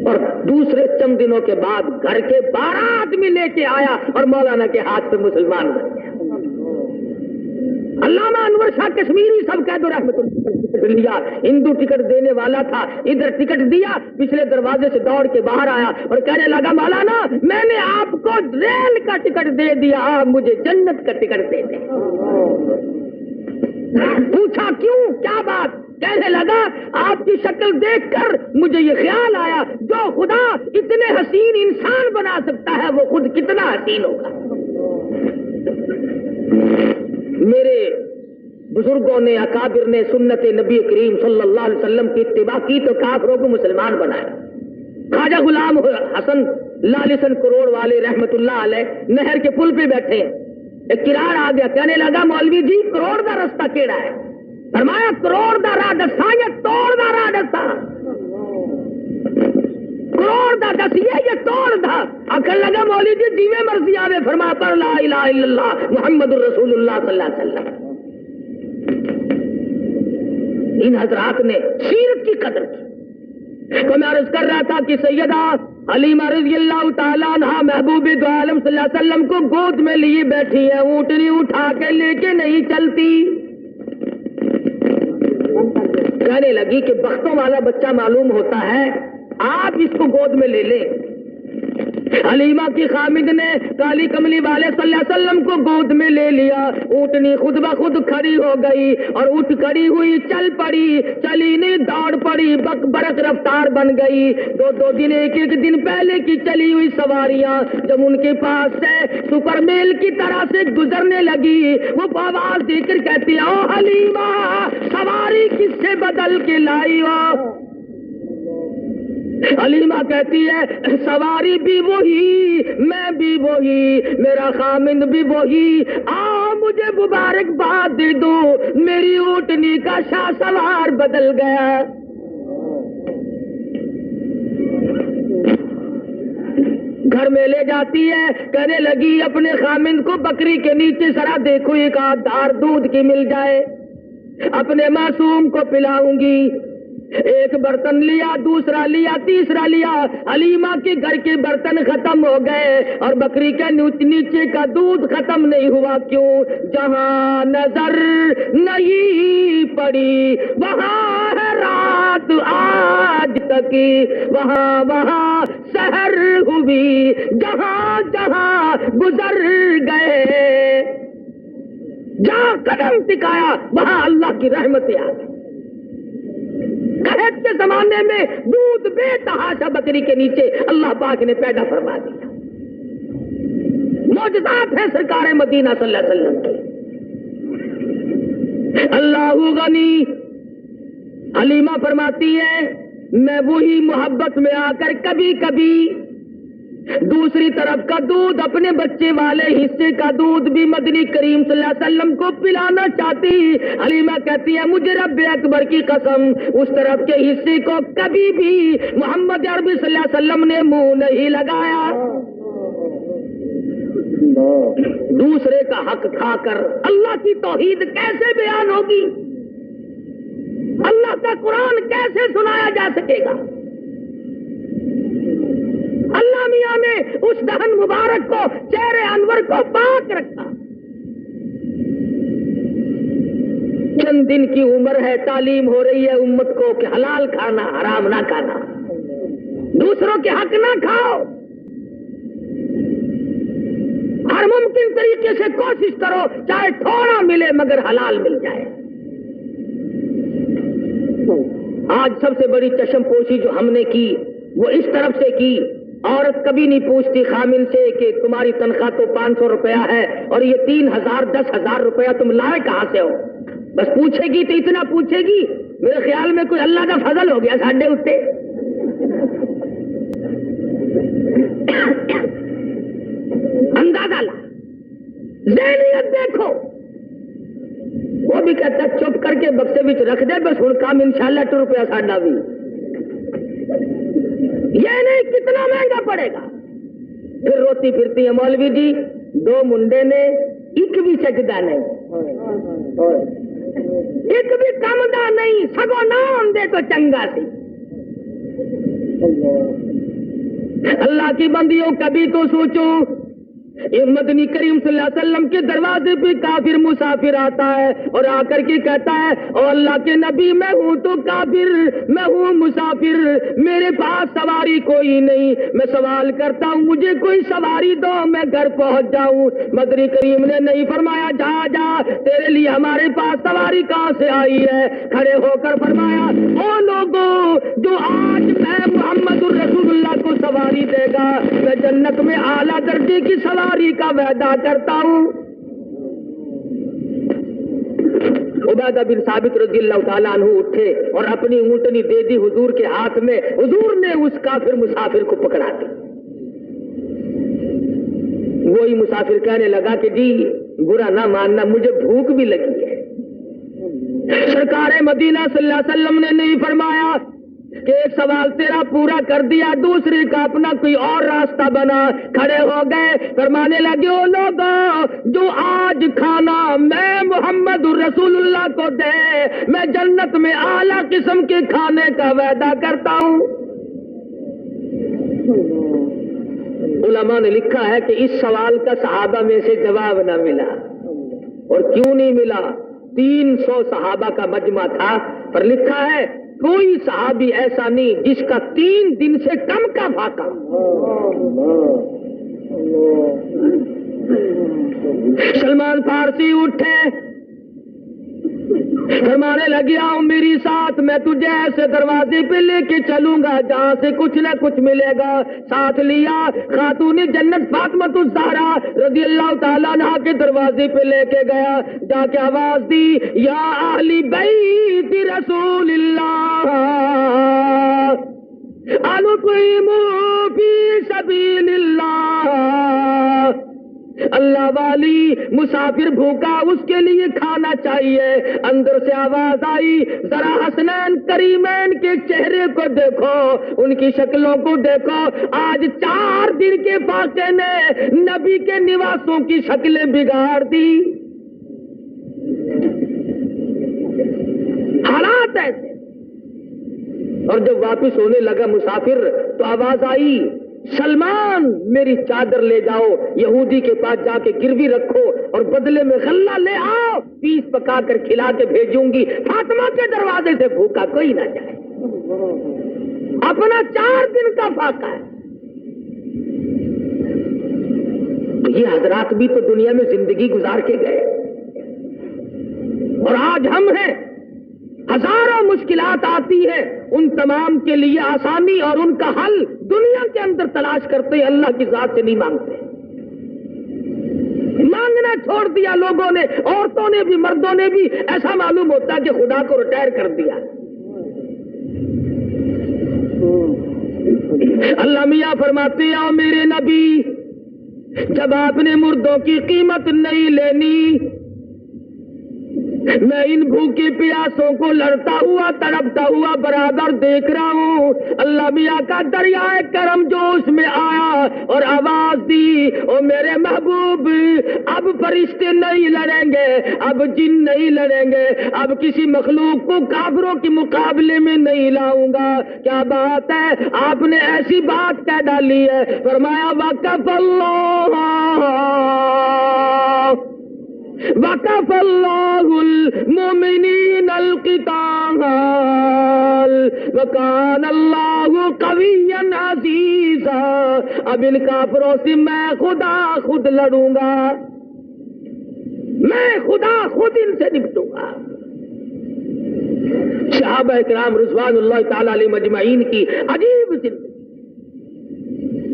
اور دوسرے چند دنوں کے بعد گھر کے 12 آدمی لے کے آیا اور مولانا کے ہاتھ پہ مسلمان بن گیا۔ علامہ انور شاہ کشمیری سب کہہ دو رحمت اللہ لیا، ہندو ٹکٹ دینے والا تھا، ادھر ٹکٹ دیا، پچھلے دروازے سے دوڑ کے باہر آیا اور کہنے لگا مولانا میں نے آپ کو ریل کا ٹکٹ دے دیا، آپ مجھے جنت کا ٹکٹ دے دیں۔ پوچھا کیوں، کیا بات؟ کہنے لگا آپ کی شکل دیکھ کر مجھے یہ خیال آیا جو خدا اتنے حسین انسان بنا سکتا ہے وہ خود کتنا حسین ہوگا۔ میرے بزرگوں نے، اکابر نے سنت نبی کریم صلی اللہ علیہ وسلم کی اتباع کی تو کافروں کو مسلمان بنایا۔ خواجہ غلام حسن لالسن کروڑ والے رحمت اللہ علیہ نہر کے پل پہ بیٹھے ہیں، ایک کراڑ آ گیا، کہنے لگا مولوی جی کروڑ دا رستہ کیڑا ہے؟ فرمایا کروڑ دا راہ دسا یا توڑ دا راہ دسا؟ کروڑ دا دسیے یا توڑ دا؟ آخر لگا مولوی جی جیویں مرضی آوے، فرمایا پر لا الہ الا اللہ محمد الرسول اللہ صلی اللہ علیہ وسلم۔ ان حضرات نے سیرت کی قدر کی۔ تو میں عرض کر رہا تھا کہ سیدہ حلیمہ رضی اللہ تعالیٰ عنہا محبوب دو عالم صلی اللہ علیہ وسلم کو گود میں لیے بیٹھی ہے، اونٹنی اٹھا کے لے کے نہیں چلتی۔ کہنے لگی کہ بختوں والا بچہ معلوم ہوتا ہے، آپ اس کو گود میں لے لیں۔ حلیمہ کی خامد نے کالی کملی والے صلی اللہ علیہ وسلم کو گود میں لے لیا، اونٹنی خود بخود کھڑی ہو گئی اور اٹھ کھڑی ہوئی، چل پڑی، چلی نہیں دوڑ پڑی، برق رفتار بن گئی۔ 2 دن، ایک دن پہلے کی چلی ہوئی سواریاں جب ان کے پاس سے سپر میل کی طرح سے گزرنے لگی، وہ آواز دے کر کہتی او حلیمہ سواری کس سے بدل کے لائی ہو؟ حلیمہ کہتی ہے سواری بھی وہی، میں بھی وہی، میرا خامند بھی وہی، مجھے مبارکباد دے دو، میری اونٹنی کا شاہ سوار بدل گیا۔ گھر میں لے جاتی ہے، کہنے لگی اپنے خامند کو بکری کے نیچے ذرا دیکھو ایک آدھ دھار دودھ کی مل جائے، اپنے معصوم کو پلاؤں گی۔ ایک برتن لیا، دوسرا لیا، تیسرا لیا، حلیمہ کے گھر کے برتن ختم ہو گئے اور بکری کے نیچے کا دودھ ختم نہیں ہوا۔ کیوں؟ جہاں نظر نہیں پڑی وہاں ہے رات آج تک، وہاں سحر ہوئی، جہاں جہاں گزر گئے، جہاں قدم ٹکایا وہاں اللہ کی رحمتیں آ گئی۔ قحط کے زمانے میں دودھ بے تحاشا بکری کے نیچے اللہ پاک نے پیدا فرما دیا۔ معجزات ہیں سرکار مدینہ صلی اللہ علیہ وسلم کے۔ اللہ غنی، حلیمہ فرماتی ہے میں وہی محبت میں آ کر کبھی کبھی دوسری طرف کا دودھ، اپنے بچے والے حصے کا دودھ بھی مدنی کریم صلی اللہ علیہ وسلم کو پلانا چاہتی۔ حلیمہ کہتی ہے مجھے رب اکبر کی قسم اس طرف کے حصے کو کبھی بھی محمد عربی صلی اللہ علیہ وسلم نے منہ نہیں لگایا۔ دوسرے کا حق کھا کر اللہ کی توحید کیسے بیان ہوگی؟ اللہ کا قرآن کیسے سنایا جا سکے گا؟ اللہ میاں نے اس دہن مبارک کو، چہرے انور کو پاک رکھا۔ چند دن کی عمر ہے، تعلیم ہو رہی ہے امت کو کہ حلال کھانا، حرام نہ کھانا، دوسروں کے حق نہ کھاؤ، ہر ممکن طریقے سے کوشش کرو چاہے تھوڑا ملے مگر حلال مل جائے۔ آج سب سے بڑی چشم پوشی جو ہم نے کی وہ اس طرف سے کی عورت کبھی نہیں پوچھتی خامن سے کہ تمہاری تنخواہ تو 500 روپیہ ہے اور یہ 3000 10,000 روپیہ تم لائے کہاں سے ہو. بس پوچھے گی تو اتنا پوچھے گی، میرے خیال میں کوئی اللہ کا فضل ہو گیا ساڈے اتے. اندازہ لا، ذہنیت دیکھو. وہ بھی کہتا چپ کر کے بکسے وچ رکھ دے، بس ہن کام انشاءاللہ ٹر پیا ساڈا بھی. یہ نہیں کتنا مہنگا پڑے گا. پھر روتی پھرتی ہے مولوی جی 2 منڈے نے ایک بھی سجدہ نہیں، ایک بھی کم دا نہیں، سگو نہ ہوندے تو چنگا سی. اللہ کی بندیوں کبھی تو سوچو، یہ مدنی کریم صلی اللہ علیہ وسلم کے دروازے پہ کافر مسافر آتا ہے اور آ کر کے کہتا ہے او اللہ کے نبی میں ہوں تو کافر، میں ہوں مسافر، میرے پاس سواری کوئی نہیں، میں سوال کرتا ہوں مجھے کوئی سواری دو میں گھر پہنچ جاؤں. مدنی کریم نے نہیں فرمایا جا جا تیرے لیے ہمارے پاس سواری کہاں سے آئی ہے. کھڑے ہو کر فرمایا او لوگوں جو آج میں محمد الرسول اللہ کو سواری دے گا میں جنت میں اعلیٰ درجے کی سواری کا وعدہ کرتا ہوں. عبادہ بن ثابت رضی اللہ تعالیٰ عنہ اٹھے اور اپنی اونٹنی دے دی حضور کے ہاتھ میں. حضور نے اس کافر مسافر کو پکڑا دی. وہی مسافر کہنے لگا کہ جی برا نہ ماننا مجھے بھوک بھی لگی ہے. سرکار مدینہ صلی اللہ علیہ وسلم نے نہیں فرمایا کہ ایک سوال تیرا پورا کر دیا دوسرے کا اپنا کوئی اور راستہ بنا. کھڑے ہو گئے فرمانے لگے او لوگوں جو آج کھانا میں محمد رسول اللہ کو دے میں جنت میں اعلیٰ قسم کے کھانے کا وعدہ کرتا ہوں. علماء نے لکھا ہے کہ اس سوال کا صحابہ میں سے جواب نہ ملا. اور کیوں نہیں ملا؟ 300 صحابہ کا مجمع تھا، پر لکھا ہے کوئی صحابی ایسا نہیں جس کا 3 دن سے کم کا فاقہ. سلمان فارسی اٹھے فرمانے لگے آؤ میری ساتھ میں تجھے ایسے دروازے پہ لے کے چلوں گا جہاں سے کچھ نہ کچھ ملے گا. ساتھ لیا خاتون جنت فاطمۃ الزہرا رضی اللہ تعالیٰ عنہا کے دروازے پہ لے کے گیا. جا کے آواز دی یا اہل بیت رسول اللہ اطعموا فی سبیل اللہ. اللہ والی مسافر بھوکا اس کے لیے کھانا چاہیے. اندر سے آواز آئی ذرا حسنین کریمین کے چہرے کو دیکھو، ان کی شکلوں کو دیکھو. آج 4 دن کے فاقے نے نبی کے نواسوں کی شکلیں بگاڑ دی. حالات ایسے. اور جب واپس ہونے لگا مسافر تو آواز آئی سلمان میری چادر لے جاؤ، یہودی کے پاس جا کے گروی رکھو اور بدلے میں غلہ لے آؤ، پیس پکا کر کھلا کے بھیجوں گی. فاطمہ کے دروازے سے بھوکا کوئی نہ جائے. اپنا 4 دن کا فاقہ ہے. تو یہ حضرات بھی تو دنیا میں زندگی گزار کے گئے اور آج ہم ہیں. ہزاروں مشکلات آتی ہیں، ان تمام کے لیے آسانی اور ان کا حل دنیا کے اندر تلاش کرتے ہیں، اللہ کی ذات سے نہیں مانگتے. مانگنا چھوڑ دیا لوگوں نے، عورتوں نے بھی مردوں نے بھی. ایسا معلوم ہوتا کہ خدا کو ریٹائر کر دیا. اللہ میاں فرماتے ہیں میرے نبی جب آپ نے مردوں کی قیمت نہیں لینی میں ان بھوکے پیاسوں کو لڑتا ہوا تڑپتا ہوا برابر دیکھ رہا ہوں. اللہ میاں کا دریائے کرم جوش میں آیا اور آواز دی او میرے محبوب اب فرشتے نہیں لڑیں گے، اب جن نہیں لڑیں گے، اب کسی مخلوق کو کافروں کے مقابلے میں نہیں لاؤں گا. کیا بات ہے، آپ نے ایسی بات کہہ ڈالی ہے. فرمایا وقف اللہ المؤمنین القتال وکان اللہ قویا عزیزا. اب ان کافروں سے میں خدا خود لڑوں گا، میں خدا خود ان سے نپٹوں گا. صحابہ کرام رضوان اللہ تعالی علیہ مجمعین کی عجیب زندگی.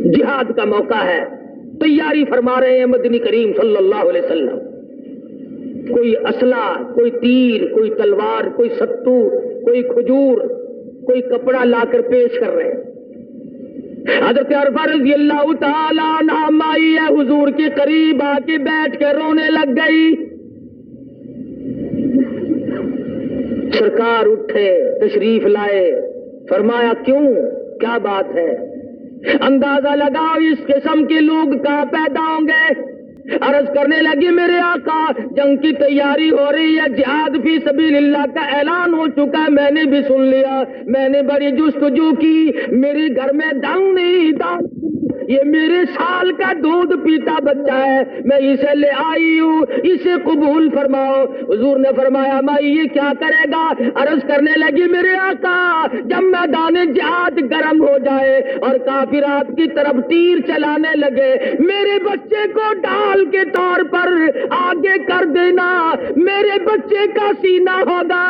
جہاد کا موقع ہے، تیاری فرما رہے ہیں مدنی کریم صلی اللہ علیہ وسلم. کوئی اسلحہ، کوئی تیر، کوئی تلوار، کوئی ستو، کوئی کھجور، کوئی کپڑا لا کر پیش کر رہے ہیں. حضرت عرفہ رضی اللہ تعالی عنہ مائی حضور کے قریب آ کے بیٹھ کے رونے لگ گئی. سرکار اٹھے، تشریف لائے، فرمایا کیوں، کیا بات ہے؟ اندازہ لگاؤ اس قسم کے لوگ کہاں پیدا ہوں گے. عرض کرنے لگی میرے آقا جنگ کی تیاری ہو رہی ہے، جہاد فی سبیل اللہ کا اعلان ہو چکا ہے، میں نے بھی سن لیا، میں نے بڑی جستجو کی، میرے گھر میں دم نہیں تھا، یہ میرے سال کا دودھ پیتا بچہ ہے، میں اسے لے آئی ہوں، اسے قبول فرماؤ. حضور نے فرمایا مائی یہ کیا کرے گا؟ عرض کرنے لگی میرے آقا جب میدان جہاد گرم ہو جائے اور کافر آپ کی طرف تیر چلانے لگے، میرے بچے کو ڈال کے طور پر آگے کر دینا، میرے بچے کا سینہ ہوگا،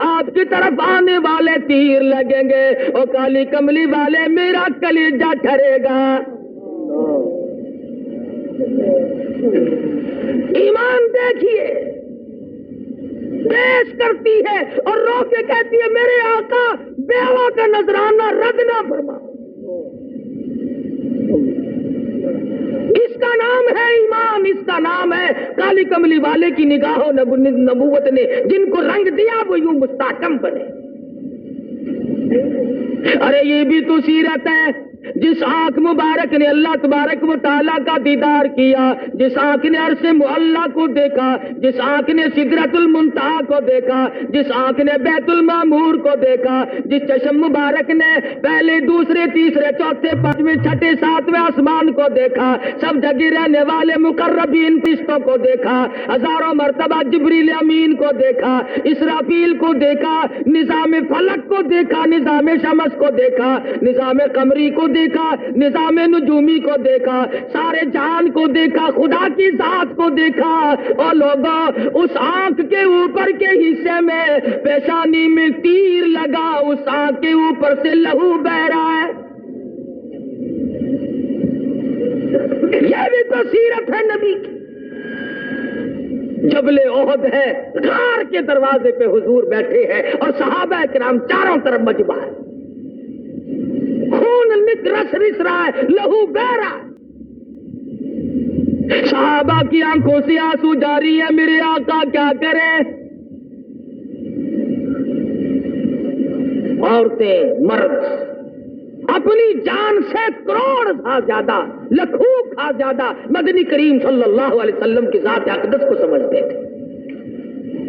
آپ کی طرف آنے والے تیر لگیں گے اور کالی کملی والے میرا کلیجہ ٹھرے گا. ایمان دیکھیے، پیش کرتی ہے اور رو کے کہتی ہے میرے آقا بیوہ کا نذرانہ رد نہ فرما. اس کا نام ہے ایمان، اس کا نام ہے کالی کملی والے کی نگاہوں نبوت نے جن کو رنگ دیا وہ یوں مستحکم بنے. ارے یہ بھی تو سیرت ہے. جس آنکھ مبارک نے اللہ تبارک و تعالیٰ کا دیدار کیا، جس آنکھ نے عرش معلیٰ کو دیکھا، جس آنکھ نے سدرۃ المنتہا کو دیکھا، جس آنکھ نے بیت المعمور کو دیکھا، جس چشم مبارک نے پہلے دوسرے تیسرے چوتھے پانچویں چھٹے ساتویں آسمان کو دیکھا، سب جگہ رہنے والے مقربین فرشتوں کو دیکھا، ہزاروں مرتبہ جبریل امین کو دیکھا، اسرافیل کو دیکھا، نظام فلک کو دیکھا، نظام شمس کو دیکھا، نظام قمری کو دیکھا، نظام نجومی کو دیکھا، سارے جہان کو دیکھا، خدا کی ذات کو دیکھا. اور لوگوں اس آنکھ کے اوپر کے حصے میں پیشانی میں تیر لگا، اس آنکھ کے اوپر سے لہو بہ رہا ہے. یہ بھی تو سیرت ہے نبی کی. جبل احد ہے، غار کے دروازے پہ حضور بیٹھے ہیں اور صحابہ کرام چاروں طرف مجمع ہے، خون رس رہا ہے، لہو بہ رہا ہے. صحابہ کی آنکھوں سے آنسو جاری ہے. میرے آقا کیا کریں؟ عورتیں مرد اپنی جان سے کروڑ تھا زیادہ، لاکھوں تھا زیادہ مدنی کریم صلی اللہ علیہ وسلم کی ذات اقدس کو سمجھتے تھے.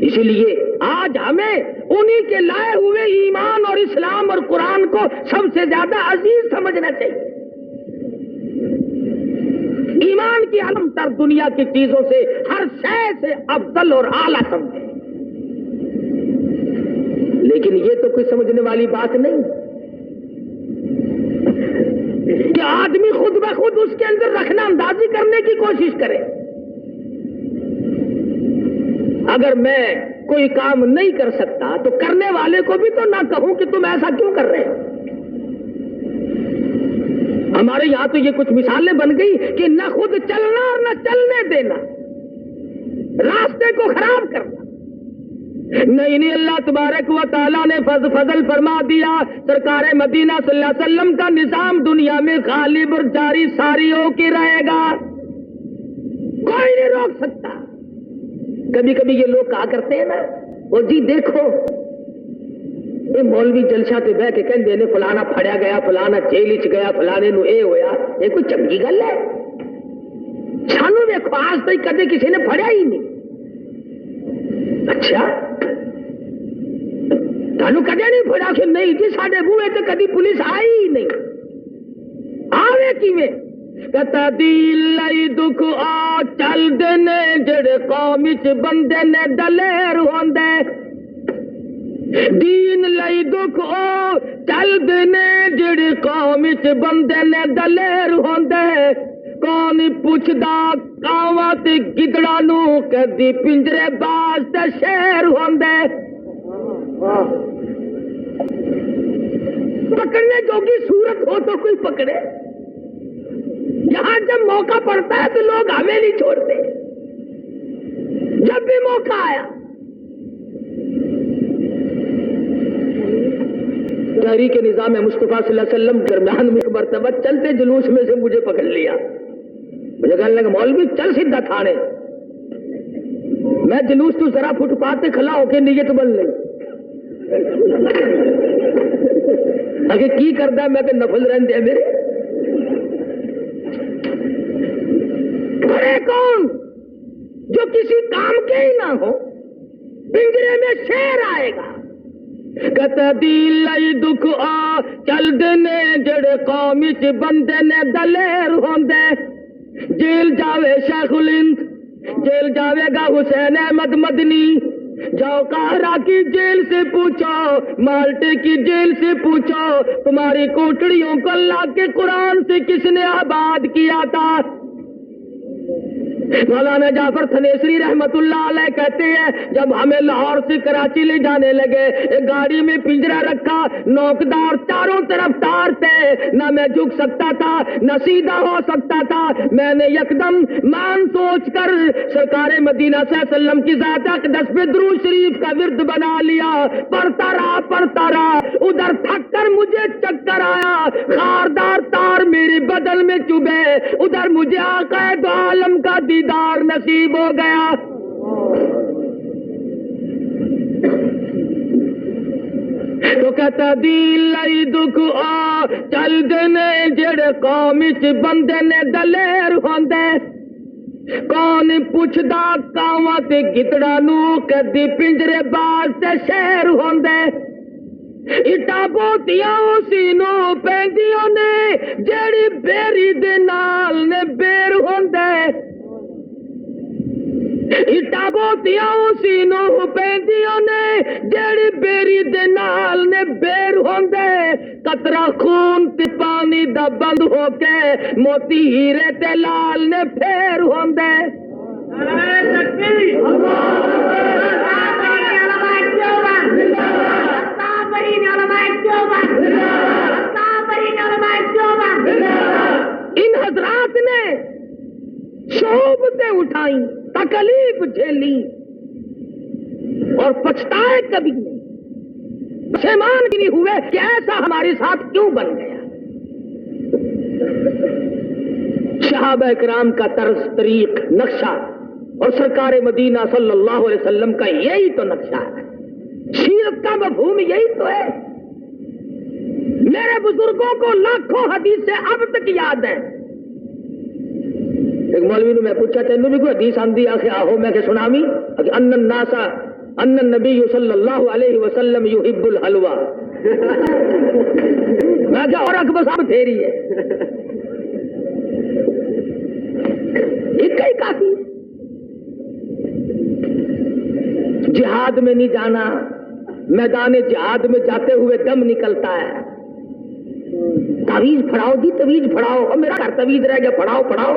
اسی لیے آج ہمیں انہی کے لائے ہوئے ایمان اور اسلام اور قرآن کو سب سے زیادہ عزیز سمجھنا چاہیے. ایمان کی عالم تر دنیا کی چیزوں سے ہر شے سے افضل اور اعلیٰ سمجھے. لیکن یہ تو کوئی سمجھنے والی بات نہیں کہ آدمی خود بخود اس کے اندر رکھنا اندازی کرنے کی کوشش کرے. اگر میں کوئی کام نہیں کر سکتا تو کرنے والے کو بھی تو نہ کہوں کہ تم ایسا کیوں کر رہے ہو. ہمارے یہاں تو یہ کچھ مثالیں بن گئی کہ نہ خود چلنا اور نہ چلنے دینا، راستے کو خراب کرنا. نہیں اللہ تبارک و تعالیٰ نے فضل فرما دیا. سرکار مدینہ صلی اللہ علیہ وسلم کا نظام دنیا میں غالب اور جاری ساری ہو کے رہے گا، کوئی نہیں روک سکتا. کبھی کبھی یہ لوگ کہا کرتے ہیں نا، وہ جی دیکھو یہ مولوی جلسہ تے بہ کے کہندے نے فلانا پھڑیا گیا، فلانا جیل وچ گیا، فلانے نو اے ہویا. یہ کوئی چنگی گل ہے؟ سانو دیکھو آج تک کدے کسی نے پھڑیا ہی نہیں. اچھا تانوں کدے نہیں پھڑا؟ کہ نہیں جی ساڈے بوئے تے کدی پولیس آئی ہی نہیں. آوے کیویں؟ کتا دی لئی دکھ آ چل دینے جڑے قوم وچ بندے نے دلیر ہوندے. دین لئی دکھ آ چل دینے جڑے قوم وچ بندے نے دلیر ہوندے. کون پوچھدا کاواں تے گدڑاں نو کدی پنجرے باز تے شیر ہوندے. پکڑنے جوگی صورت ہو تو کوئی پکڑے. یہاں جب موقع پڑتا ہے تو لوگ ہمیں نہیں چھوڑتے، جب بھی موقع آیا تحریک نظام مصطفیٰ صلی اللہ علیہ وسلم درمیان میں ایک مرتبہ چلتے جلوس میں سے مجھے پکڑ لیا، مجھے کہنے لگا مولوی چل سیدھا تھانے۔ میں جلوس تو ذرا فٹ پاتھ تے کھلا ہو کے نیت بن لی اگے کی کردا میں کہ نفل رہندے میرے بڑے کون جو کسی کام کے ہی نہ ہو، پنجرے میں شیر آئے گا کہتا دیل لائی دکھ آ چل دینے جڑے قوم چ بندے نے دلیر ہوندے، جیل جاوے شیخ الہند، جیل جاوے گا حسین احمد مدنی، جاؤ قاہرہ کی جیل سے پوچھو، مالٹے کی جیل سے پوچھو، تمہاری کوٹڑیوں کو اللہ کے قرآن سے کس نے آباد کیا تھا۔ مولانا جعفر تھنیسری رحمت اللہ علیہ کہتے ہیں جب ہمیں لاہور سے کراچی لے جانے لگے، ایک گاڑی میں پنجرا رکھا، نوکدار چاروں طرف تار تھے، نہ میں جھک سکتا تھا نہ سیدھا ہو سکتا تھا۔ میں نے یکدم مان سوچ کر سرکار مدینہ صلی اللہ علیہ وسلم کی ذات اقدس پہ درود شریف کا ورد بنا لیا، پڑھتا رہا، ادھر تھک کر مجھے چکر آیا، خاردار تار میرے بدن میں چبھے، ادھر مجھے آقا دو عالم کا دیدار نصیب ہو گیا۔ تو کہتا دیل لائی دکھ آ چل دینے جڑے قوم چ بندے نے دلیر ہوندے، کون پوچھدا کاواں تے گدڑاں نوں کدی پنجرے باز تے شیر ہوندے، اٹا بوتیاں اسی نو پیندیاں نے جیڑی بیری دے نال نے بیر ہوندے، اٹا بوتیاں اسی نو پیندیاں نے جیڑی بیری دے نال نے بیر ہوندے، قطرہ خون تے پانی دا بند ہو کے موتی ہیرے تے لال نے پھیر ہوندے۔ ان حضرات نے صحبتیں اٹھائیں، تکلیف جھیلی اور پچھتائے کبھی نہیں، پشیمان بھی نہیں ہوئے کہ ایسا ہمارے ساتھ کیوں بن گیا۔ صحابہ کرام کا طرز طریق نقشہ اور سرکار مدینہ صلی اللہ علیہ وسلم کا یہی تو نقشہ ہے، سیرت کا مفہوم یہی تو ہے۔ میرے بزرگوں کو لاکھوں حدیثیں اب تک یاد ہیں۔ ایک مولوی نے میں پوچھا تینوں بھی کوئی حدیث آندی آخر آہو، میں کہ سنامی ان الناس ان النبی صلی اللہ علیہ وسلم یحب الحلوہ، میں کہ اور اکبر صاحب تھیری ہے، ایک ہی کافی۔ جہاد میں نہیں جانا، میدان جہاد میں جاتے ہوئے دم نکلتا ہے، تویز پڑھاؤ جی، تویز پڑھاؤ، اور میرا گھر تویز رہ گیا، پڑھاؤ۔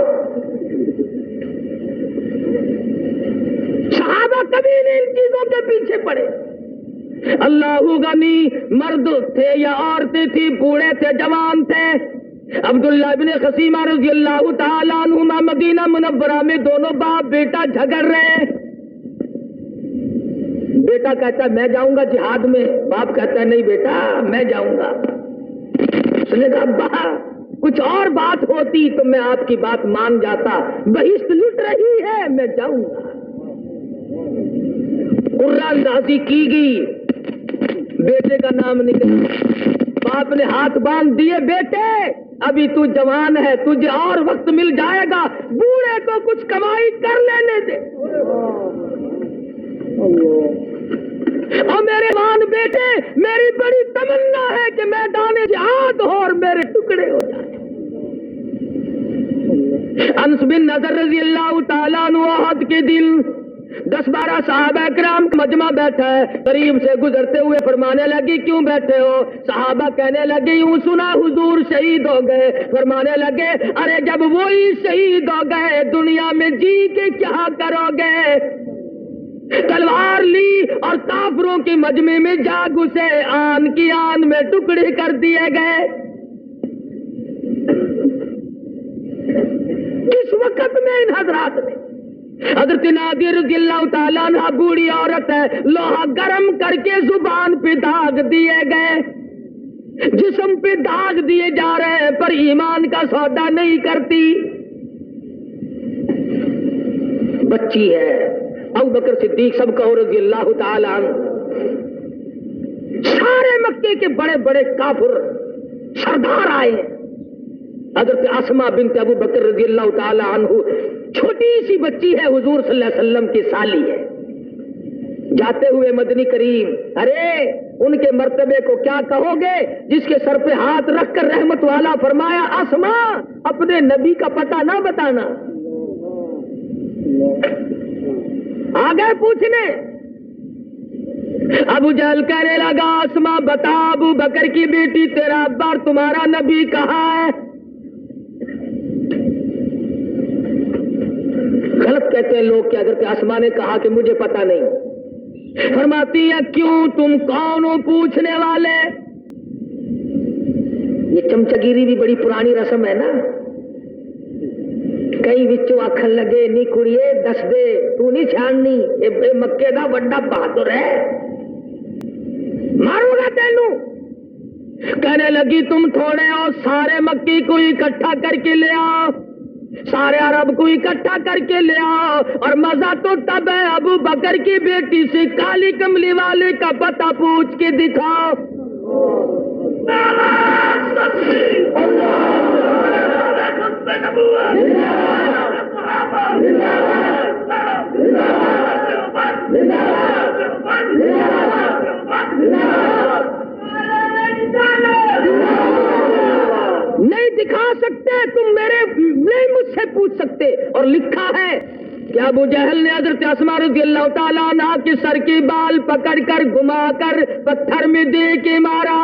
صحابہ کبھی نہیں ان چیزوں کے پیچھے پڑے۔ اللہ غنی مرد تھے یا عورتیں تھی، بوڑھے تھے جوان تھے، عبداللہ بن خصیمہ رضی اللہ تعالیٰ عنہما مدینہ منورہ میں دونوں باپ بیٹا جھگڑ رہے۔ بیٹا کہتا ہے میں جاؤں گا جہاد میں، باپ کہتا ہے نہیں بیٹا میں جاؤں گا۔ اس نے کہا ابا کچھ اور بات ہوتی تو میں آپ کی بات مان جاتا، بہشت لٹ رہی ہے میں جاؤں گا۔ قرہ اندازی کی گئی، بیٹے کا نام نکلا، باپ نے ہاتھ باندھ دیے، بیٹے ابھی تو جوان ہے، تجھے اور وقت مل جائے گا، بوڑھے کو کچھ کمائی کر لینے دے۔ اور میرے مان بیٹے میری بڑی تمنا ہے کہ میدان جہاد ہو اور میرے ٹکڑے ہو جائیں۔ انس بن نضر رضی اللہ تعالیٰ عنہ احد کے دن 10-12 صحابہ کرام کا مجمع بیٹھا ہے، قریب سے گزرتے ہوئے فرمانے لگے کیوں بیٹھے ہو؟ صحابہ کہنے لگے یوں سنا حضور شہید ہو گئے۔ فرمانے لگے ارے جب وہی شہید ہو گئے دنیا میں جی کے کیا کرو گے؟ تلوار لی اور کافروں کے مجمع میں جا گھسے، آن کی آن میں ٹکڑے کر دیے گئے۔ وقت میں ان حضرات نے حضرت نادر رضی اللہ تعالیٰ عنہ بوڑھی عورت ہے، لوہا گرم کر کے زبان پہ داغ دیے گئے، جسم پہ داغ دیے جا رہے ہیں، پر ایمان کا سودا نہیں کرتی، بچی ہے۔ ابو بکر صدیق سب کہو رضی اللہ تعالیٰ عنہ، سارے مکے کے بڑے بڑے کافر سردار آئے ہیں، حضرت اسماء بنت ابو بکر رضی اللہ تعالیٰ عنہ چھوٹی سی بچی ہے، حضور صلی اللہ علیہ وسلم کی سالی ہے۔ جاتے ہوئے مدنی کریم، ارے ان کے مرتبے کو کیا کہو گے؟ جس کے سر پہ ہاتھ رکھ کر رحمت والا فرمایا، اسماء اپنے نبی کا پتہ نہ بتانا۔ آگے پوچھنے، ابو جہل کہنے لگا، اسماء بتا ابو بکر کی بیٹی تیرا ابا اور تمہارا نبی کہاں ہے؟ غلط کہتے ہیں لوگ کہ حضرت اسماء نے کہا کہ مجھے پتا نہیں۔ فرماتی ہے، کیوں تم کون ہو پوچھنے والے؟ یہ چمچگیری بھی بڑی پرانی رسم ہے نا، کئی وچوں آکھن لگے نی کڑیے دس دے تو نہیں چھاننی، اے مکے دا بڑا بہادر ہے، ماروں گا تینوں۔ کہنے لگی تم تھوڑے ہو، سارے مکی کو اکٹھا کر کے لے آؤ، سارے عرب کو اکٹھا کر کے لے آؤ، اور مزہ تو تب ہے ابو بکر کی بیٹی سے کالی کملی والے کا پتہ پوچھ کے دکھاؤ۔ نہیں دکھا سکتے تم، میرے نہیں مجھ سے پوچھ سکتے۔ اور لکھا ہے کہ ابو جہل نے حضرت اسماء رضی اللہ تعالیٰ عنہ کے سر کی بال پکڑ کر گھما کر پتھر میں دے کے مارا،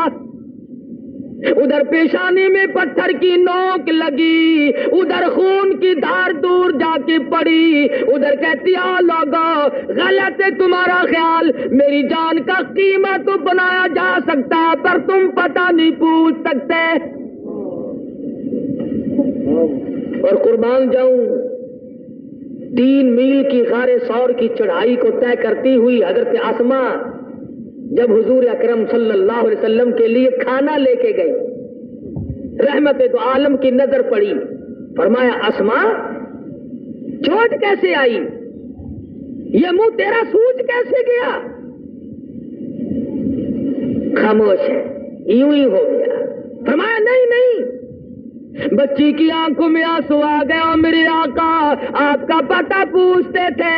ادھر پیشانی میں پتھر کی نوک لگی، ادھر خون کی دھار دور جا کے پڑی، ادھر کہتی آ لوگو غلط ہے تمہارا خیال، میری جان کا قیمہ تو بنایا جا سکتا ہے پر تم پتہ نہیں پوچھ سکتے۔ اور قربان جاؤں، 3 میل کی غار ثور کی چڑھائی کو طے کرتی ہوئی حضرت اسماء جب حضور اکرم صلی اللہ علیہ وسلم کے لیے کھانا لے کے گئی، رحمت دو عالم کی نظر پڑی، فرمایا اسماء چوٹ کیسے آئی؟ یہ منہ تیرا سوج کیسے گیا؟ خاموش ہے، یوں ہی ہو گیا۔ فرمایا نہیں نہیں، بچی کی آنکھوں میں آنسو آ گئے، اور میرے آقا آپ کا پتہ پوچھتے تھے،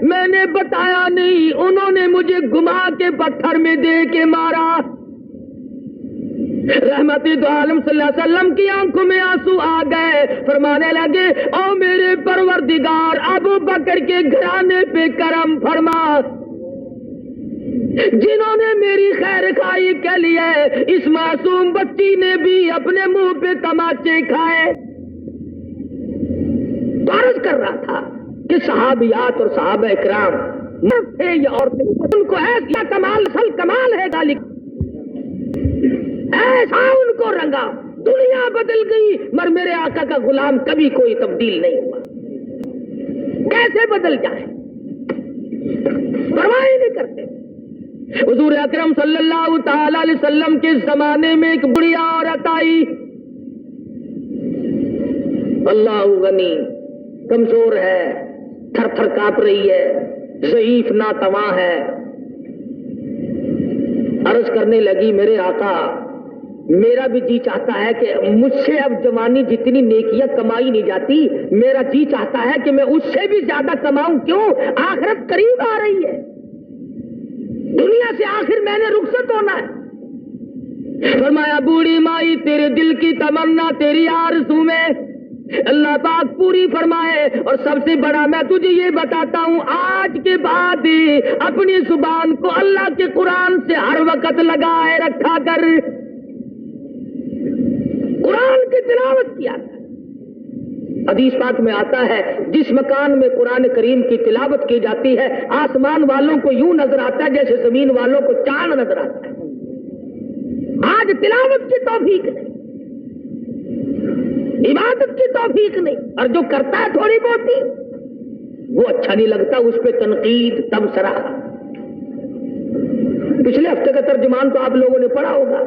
میں نے بتایا نہیں، انہوں نے مجھے گھما کے پتھر میں دے کے مارا۔ رحمت دو عالم صلی اللہ علیہ وسلم کی آنکھوں میں آنسو آ گئے، فرمانے لگے، او میرے پروردگار ابو بکر کے گھرانے پہ کرم فرما، جنہوں نے میری خیر خواہی کے لیے اس معصوم بچی نے بھی اپنے منہ پہ تماچے کھائے۔ عرض کر رہا تھا کہ صحابیات اور صحابہ اکرام مرد تھے یا عورتیں، ان کو ایسا کمال اصل کمال ہے ذالک، ایسا ان کو رنگا، دنیا بدل گئی مگر میرے آقا کا غلام کبھی کوئی تبدیل نہیں ہوا۔ کیسے بدل جائے پرواہ نہیں کرتے۔ حضور اکرم صلی اللہ تعالی علیہ وسلم کے زمانے میں ایک بڑھیا عورت آئی، اللہ غنی، کمزور ہے، تھر تھر کانپ رہی ہے، ضعیف ناتواں ہے، عرض کرنے لگی میرے آقا میرا بھی جی چاہتا ہے کہ مجھ سے اب جوانی جتنی نیکیاں کمائی نہیں جاتی، میرا جی چاہتا ہے کہ میں اس سے بھی زیادہ کماؤں، کیوں؟ آخرت قریب آ رہی ہے، دنیا سے آخر میں نے رخصت ہونا ہے۔ فرمایا بوڑھی مائی تیرے دل کی تمنا تیری آرزو میں اللہ پاک پوری فرمائے، اور سب سے بڑا میں تجھے یہ بتاتا ہوں، آج کے بعد اپنی زبان کو اللہ کے قرآن سے ہر وقت لگائے رکھا کر، قرآن کی تلاوت کیا کر۔ حدیث پاک میں آتا ہے جس مکان میں قرآن کریم کی تلاوت کی جاتی ہے آسمان والوں کو یوں نظر آتا ہے جیسے زمین والوں کو چاند نظر آتا ہے۔ آج تلاوت کی توفیق نہیں، عبادت کی توفیق نہیں، اور جو کرتا ہے تھوڑی بہت ہی وہ اچھا نہیں لگتا، اس پہ تنقید تبصرہ۔ پچھلے ہفتے کا ترجمان تو آپ لوگوں نے پڑھا ہوگا،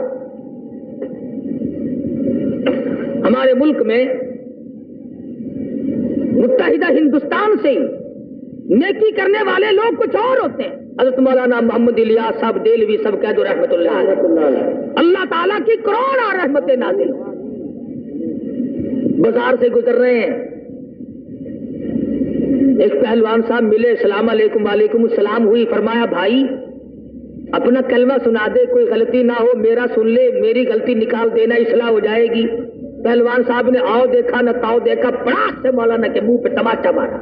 ہمارے ملک میں متحدہ ہندوستان سے ہی نیکی کرنے والے لوگ کچھ اور ہوتے ہیں۔ حضرت مولانا محمد الیاس صاحب دہلوی سب کہہ دو رحمت اللہ علیہ، اللہ تعالیٰ کی کروڑ اور رحمتیں نازل ہوں۔ بازار سے گزر رہے ہیں، ایک پہلوان صاحب ملے، السلام علیکم۔ وعلیکم السلام ہوئی، فرمایا بھائی اپنا کلمہ سنا دے، کوئی غلطی نہ ہو، میرا سن لے، میری غلطی نکال دینا، اصلاح ہو جائے گی۔ پہلوان صاحب نے آؤ دیکھا نہ تاؤ دیکھا، پڑاخ سے مولانا کے منہ پہ تماچا مارا۔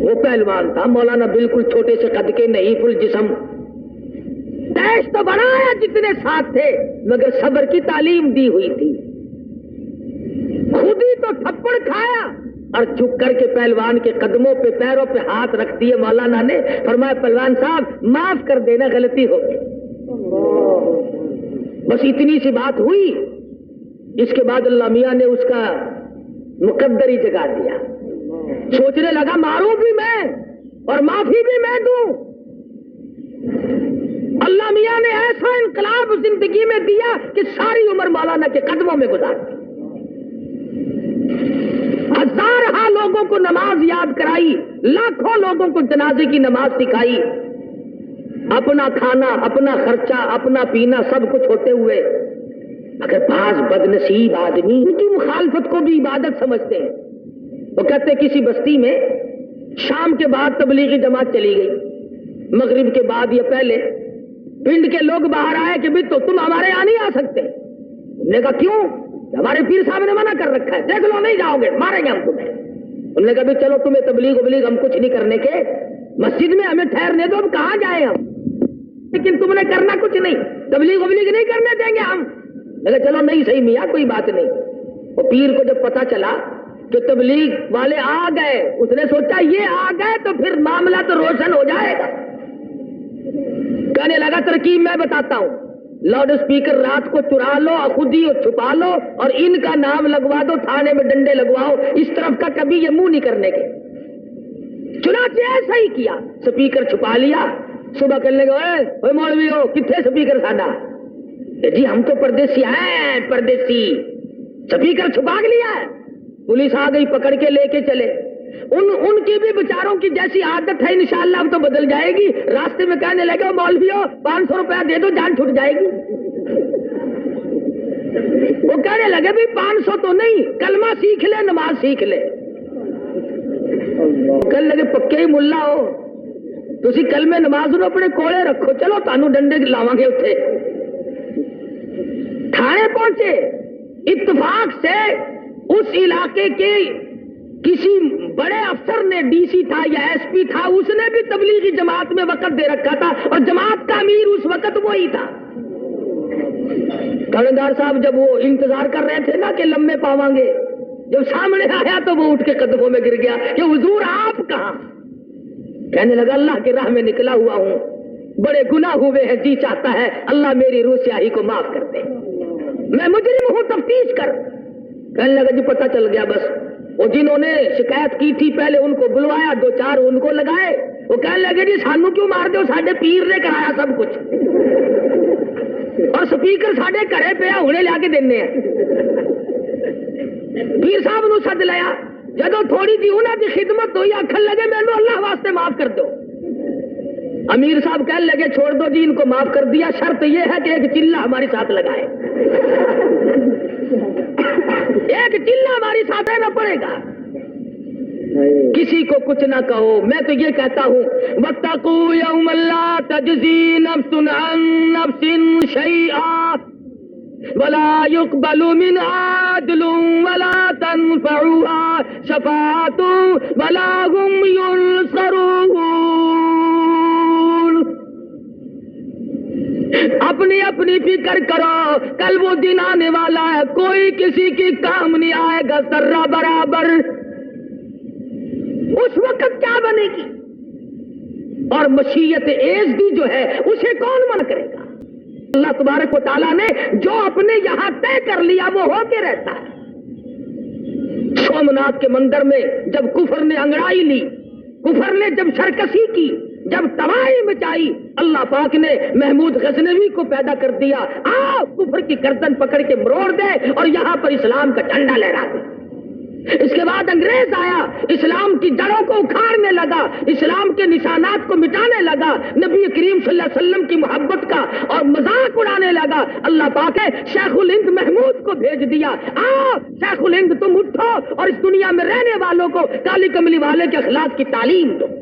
وہ پہلوان تھا، مولانا بالکل چھوٹے سے قد کے، نہیں فل جسم، دیش تو بڑا ہے جتنے ساتھ تھے، مگر صبر کی تعلیم دی ہوئی تھی۔ خود ہی تو تھپڑ کھایا اور جھک کر کے پہلوان کے قدموں پہ پیروں پہ ہاتھ رکھ دیے مولانا نے، فرمایا پہلوان صاحب معاف کر دینا، غلطی ہو گئی۔ بس اتنی سی بات ہوئی، اس کے بعد اللہ میاں نے اس کا مقدر ہی جگا دیا، سوچنے لگا ماروں بھی میں اور معافی بھی میں دوں۔ اللہ میاں نے ایسا انقلاب زندگی میں دیا کہ ساری عمر مولانا کے قدموں میں گزار دی، ہزارہ لوگوں کو نماز یاد کرائی، لاکھوں لوگوں کو جنازے کی نماز سکھائی، اپنا کھانا، اپنا خرچہ، اپنا پینا سب کچھ ہوتے ہوئے اگر بعض بدنصیب آدمی ان کی مخالفت کو بھی عبادت سمجھتے ہیں۔ وہ کہتے کسی بستی میں شام کے بعد تبلیغی جماعت چلی گئی، مغرب کے بعد یا پہلے پنڈ کے لوگ باہر آئے کہ بھی تو تم ہمارے یہاں نہیں آ سکتے۔ انہوں نے کہا کیوں؟ ہمارے پیر صاحب نے منع کر رکھا ہے، دیکھ لو نہیں جاؤ گے ماریں گے ہم تمہیں۔ انہوں نے کہا بھی چلو تمہیں تبلیغ وبلیغ ہم کچھ نہیں کرنے کے، مسجد میں ہمیں ٹھہرنے دو، اب کہاں جائیں ہم، لیکن تم نے کرنا کچھ نہیں، تبلیغ وبلیغ نہیں کرنے دیں گے ہم۔ میں چلو نہیں صحیح میاں کوئی بات نہیں۔ وہ پیر کو جب پتا چلا کہ تبلیغ والے آ گئے، اس نے سوچا یہ آ گئے تو پھر معاملہ تو روشن ہو جائے گا۔ کہنے لگا ترکیب میں بتاتا ہوں، لاؤڈ اسپیکر رات کو چرا لو اور خود ہی چھپا لو اور ان کا نام لگوا دو، تھانے میں ڈنڈے لگواؤ، اس طرف کا کبھی یہ منہ نہیں کرنے کے۔ چنانچہ ایسا ہی کیا، اسپیکر چھپا لیا۔ صبح کہنے لگا اے مولوی ہو کتنے اسپیکر ساڈا؟ جی ہم تو پردیسی ہیں، پردیسی، اسپیکر چھپا لیا ہے۔ پولیس آ گئی، پکڑ کے لے کے چلے۔ ان کی بھی بیچاروں کی جیسی عادت ہے، انشاءاللہ اب تو بدل جائے گی۔ راستے میں کہنے لگے مولویو 500 روپیہ دے دو جان چھٹ جائے گی۔ وہ کہنے لگے بھی 500 تو نہیں، کلمہ سیکھ لے، نماز سیکھ لے۔ کہنے لگے پکے ہی ملا ہو تسی، کلمے نماز نو اپنے کولے رکھو، چلو تانوں ڈنڈے لاواں گے اتنے۔ تھانے پہنچے، اتفاق سے اس علاقے کے کسی بڑے افسر نے، ڈی سی تھا یا ایس پی تھا، اس نے بھی تبلیغی جماعت میں وقت دے رکھا تھا اور جماعت کا امیر اس وقت وہی تھا۔ تھانے صاحب جب وہ انتظار کر رہے تھے نا کہ لمبے پاواں گے، جب سامنے آیا تو وہ اٹھ کے قدموں میں گر گیا کہ حضور آپ کہاں؟ کہنے لگا اللہ کی راہ میں نکلا ہوا ہوں، بڑے گناہ ہوئے ہیں، جی چاہتا ہے اللہ میری روح سیاہی کو معاف کر دے، میں مجرم ہوں، تفتیش کر۔ کہنے لگا جی پتہ چل گیا۔ بس وہ جنہوں نے شکایت کی تھی پہلے ان کو بلوایا، 2-4 ان کو لگائے۔ وہ کہنے لگے جی سانو کیوں مار دو، ساڈے پیر نے کرایا سب کچھ، اور سپیکر ساڈے گھرے پیا ہونے لیا کے دینے ہیں۔ پیر صاحب نو سد لیا، جدو تھوڑی جی انہاں دی خدمت ہوئی، آکھن لگے مینوں اللہ واسطے معاف کر دو۔ امیر صاحب کہنے لگے چھوڑ دو جی، ان کو معاف کر دیا، شرط یہ ہے کہ ایک چلہ ہمارے ساتھ لگائے، ایک چلہ ہماری ساتھ رہنا پڑے گا، کسی کو کچھ نہ کہو۔ میں تو یہ کہتا ہوں واتقوا یوما لا تجزی نفس عن نفس شیئا ولا يقبل منها عدل ولا تنفعها شفاعة ولا هم ينصرون۔ اپنی اپنی فکر کرو، کل وہ دن آنے والا ہے، کوئی کسی کی کام نہیں آئے گا ذرہ برابر۔ اس وقت کیا بنے گی؟ اور مشیت عزتی جو ہے اسے کون منع کرے گا؟ اللہ تبارک و تعالیٰ نے جو اپنے یہاں طے کر لیا وہ ہو کے رہتا ہے۔ سومناتھ کے مندر میں جب کفر نے انگڑائی لی، کفر نے جب سرکشی کی، جب تباہی مچائی، اللہ پاک نے محمود غزنوی کو پیدا کر دیا، آؤ کفر کی گردن پکڑ کے مروڑ دے اور یہاں پر اسلام کا جھنڈا لہرا دے۔ اس کے بعد انگریز آیا، اسلام کی جڑوں کو اکھاڑنے لگا، اسلام کے نشانات کو مٹانے لگا، نبی کریم صلی اللہ علیہ وسلم کی محبت کا اور مذاق اڑانے لگا۔ اللہ پاک نے شیخ الہند محمود کو بھیج دیا، آؤ شیخ الہند تم اٹھو اور اس دنیا میں رہنے والوں کو کالی کملی والے کے اخلاق کی تعلیم دو۔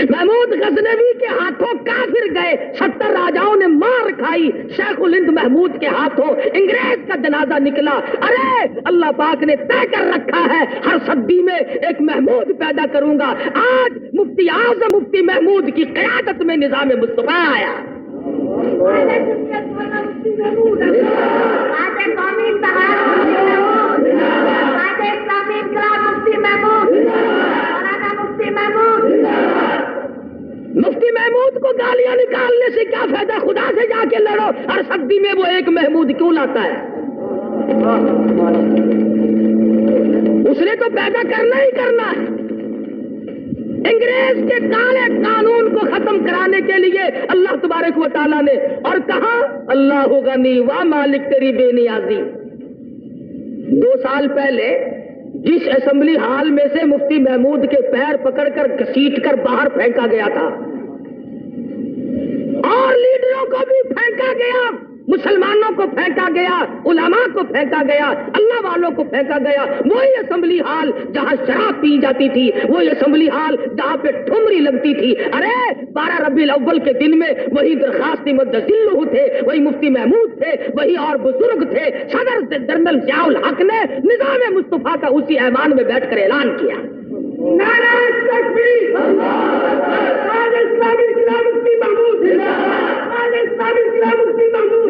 محمود غزنوی کے ہاتھوں کافر گئے، 70 راجاؤں نے مار کھائی، شیخ الہند محمود کے ہاتھوں انگریز کا جنازہ نکلا۔ ارے اللہ پاک نے طے کر رکھا ہے ہر صدی میں ایک محمود پیدا کروں گا۔ آج مفتی اعظم مفتی محمود کی قیادت میں نظام مصطفیٰ آیا۔ مفتی محمود کو گالیاں نکالنے سے کیا فائدہ، خدا سے جا کے لڑو۔ ہر صدی میں وہ ایک محمود کیوں لاتا ہے؟ اس نے تو پیدا کرنا ہی کرنا ہے۔ انگریز کے کالے قانون کو ختم کرانے کے لیے اللہ تبارک و تعالیٰ نے اور کہا اللہ غنی و مالک تیری بے نیازی۔ 2 سال پہلے جس اسمبلی ہال میں سے مفتی محمود کے پیر پکڑ کر گھسیٹ کر باہر پھینکا گیا تھا اور لیڈروں کو بھی پھینکا گیا، مسلمانوں کو پھینکا گیا، علماء کو پھینکا گیا، اللہ والوں کو پھینکا گیا، وہی اسمبلی ہال جہاں شراب پی جاتی تھی، وہی اسمبلی ہال جہاں پہ ٹھمری لگتی تھی۔ ارے 12 ربیع الاول کے دن میں وہی درخواست مدذلہ تھے، وہی مفتی محمود تھے، وہی اور بزرگ تھے۔ صدر جنرل ضیاء الحق نے نظام مصطفیٰ کا اسی ایوان میں بیٹھ کر اعلان کیا، نعرہ تکبیر، آج اسلامی انقلاب مفتی محمود، آج اسلامی انقلاب مفتی محمود۔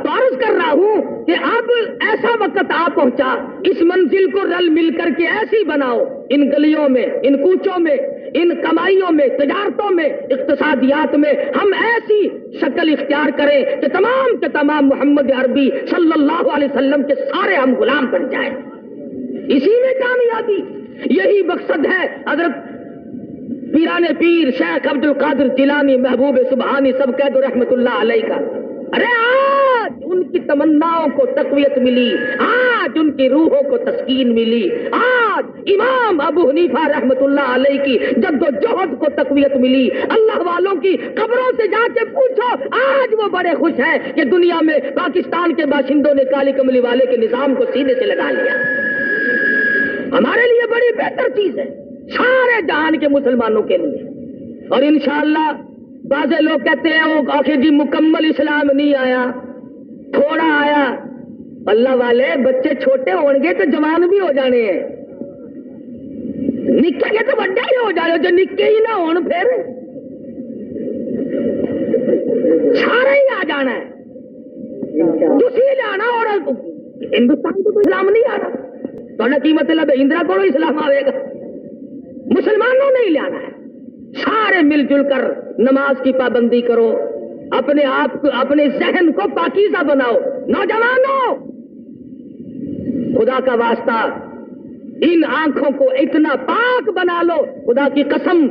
تو عرض کر رہا ہوں کہ اب ایسا وقت آ پہنچا، اس منزل کو رل مل کر کے ایسی بناؤ، ان گلیوں میں، ان کوچوں میں، ان کمائیوں میں، تجارتوں میں، اقتصادیات میں ہم ایسی شکل اختیار کریں کہ تمام کے تمام محمد عربی صلی اللہ علیہ وسلم کے سارے ہم غلام بن جائیں۔ اسی میں کامیابی، یہی مقصد ہے حضرت پیران پیر شیخ عبد القادر جیلانی محبوب سبحانی سب قید رحمت اللہ علیہ کا۔ ارے آج ان کی تمناؤں کو تقویت ملی، آج ان کی روحوں کو تسکین ملی، آج امام ابو حنیفہ رحمت اللہ علیہ کی جد و جہد کو تقویت ملی۔ اللہ والوں کی قبروں سے جا کے پوچھو، آج وہ بڑے خوش ہیں کہ دنیا میں پاکستان کے باشندوں نے کالی کملی والے کے نظام کو سینے سے لگا لیا۔ ہمارے لیے بڑی بہتر چیز ہے، سارے جہان کے مسلمانوں کے لیے۔ اور انشاءاللہ بعض لوگ کہتے ہیں وہ آخر جی مکمل اسلام نہیں آیا، تھوڑا آیا۔ اللہ والے بچے چھوٹے ہوں گے تو جوان بھی ہو جانے ہیں، نکے کے تو بڑے ہی ہو جانے، جو نکے ہی نہ ہون پھر سارے ہی آ جانا ہے۔ تسی لانا اور ہندوستان کو اسلام نہیں آنا، تو کی مطلب ہے اندرا کو اسلام آئے گا؟ مسلمانوں نے ہی لانا ہے۔ سارے مل جل کر نماز کی پابندی کرو، اپنے آپ کو، اپنے ذہن کو پاکیزہ بناؤ۔ نوجوانوں خدا کا واسطہ ان آنکھوں کو اتنا پاک بنا لو، خدا کی قسم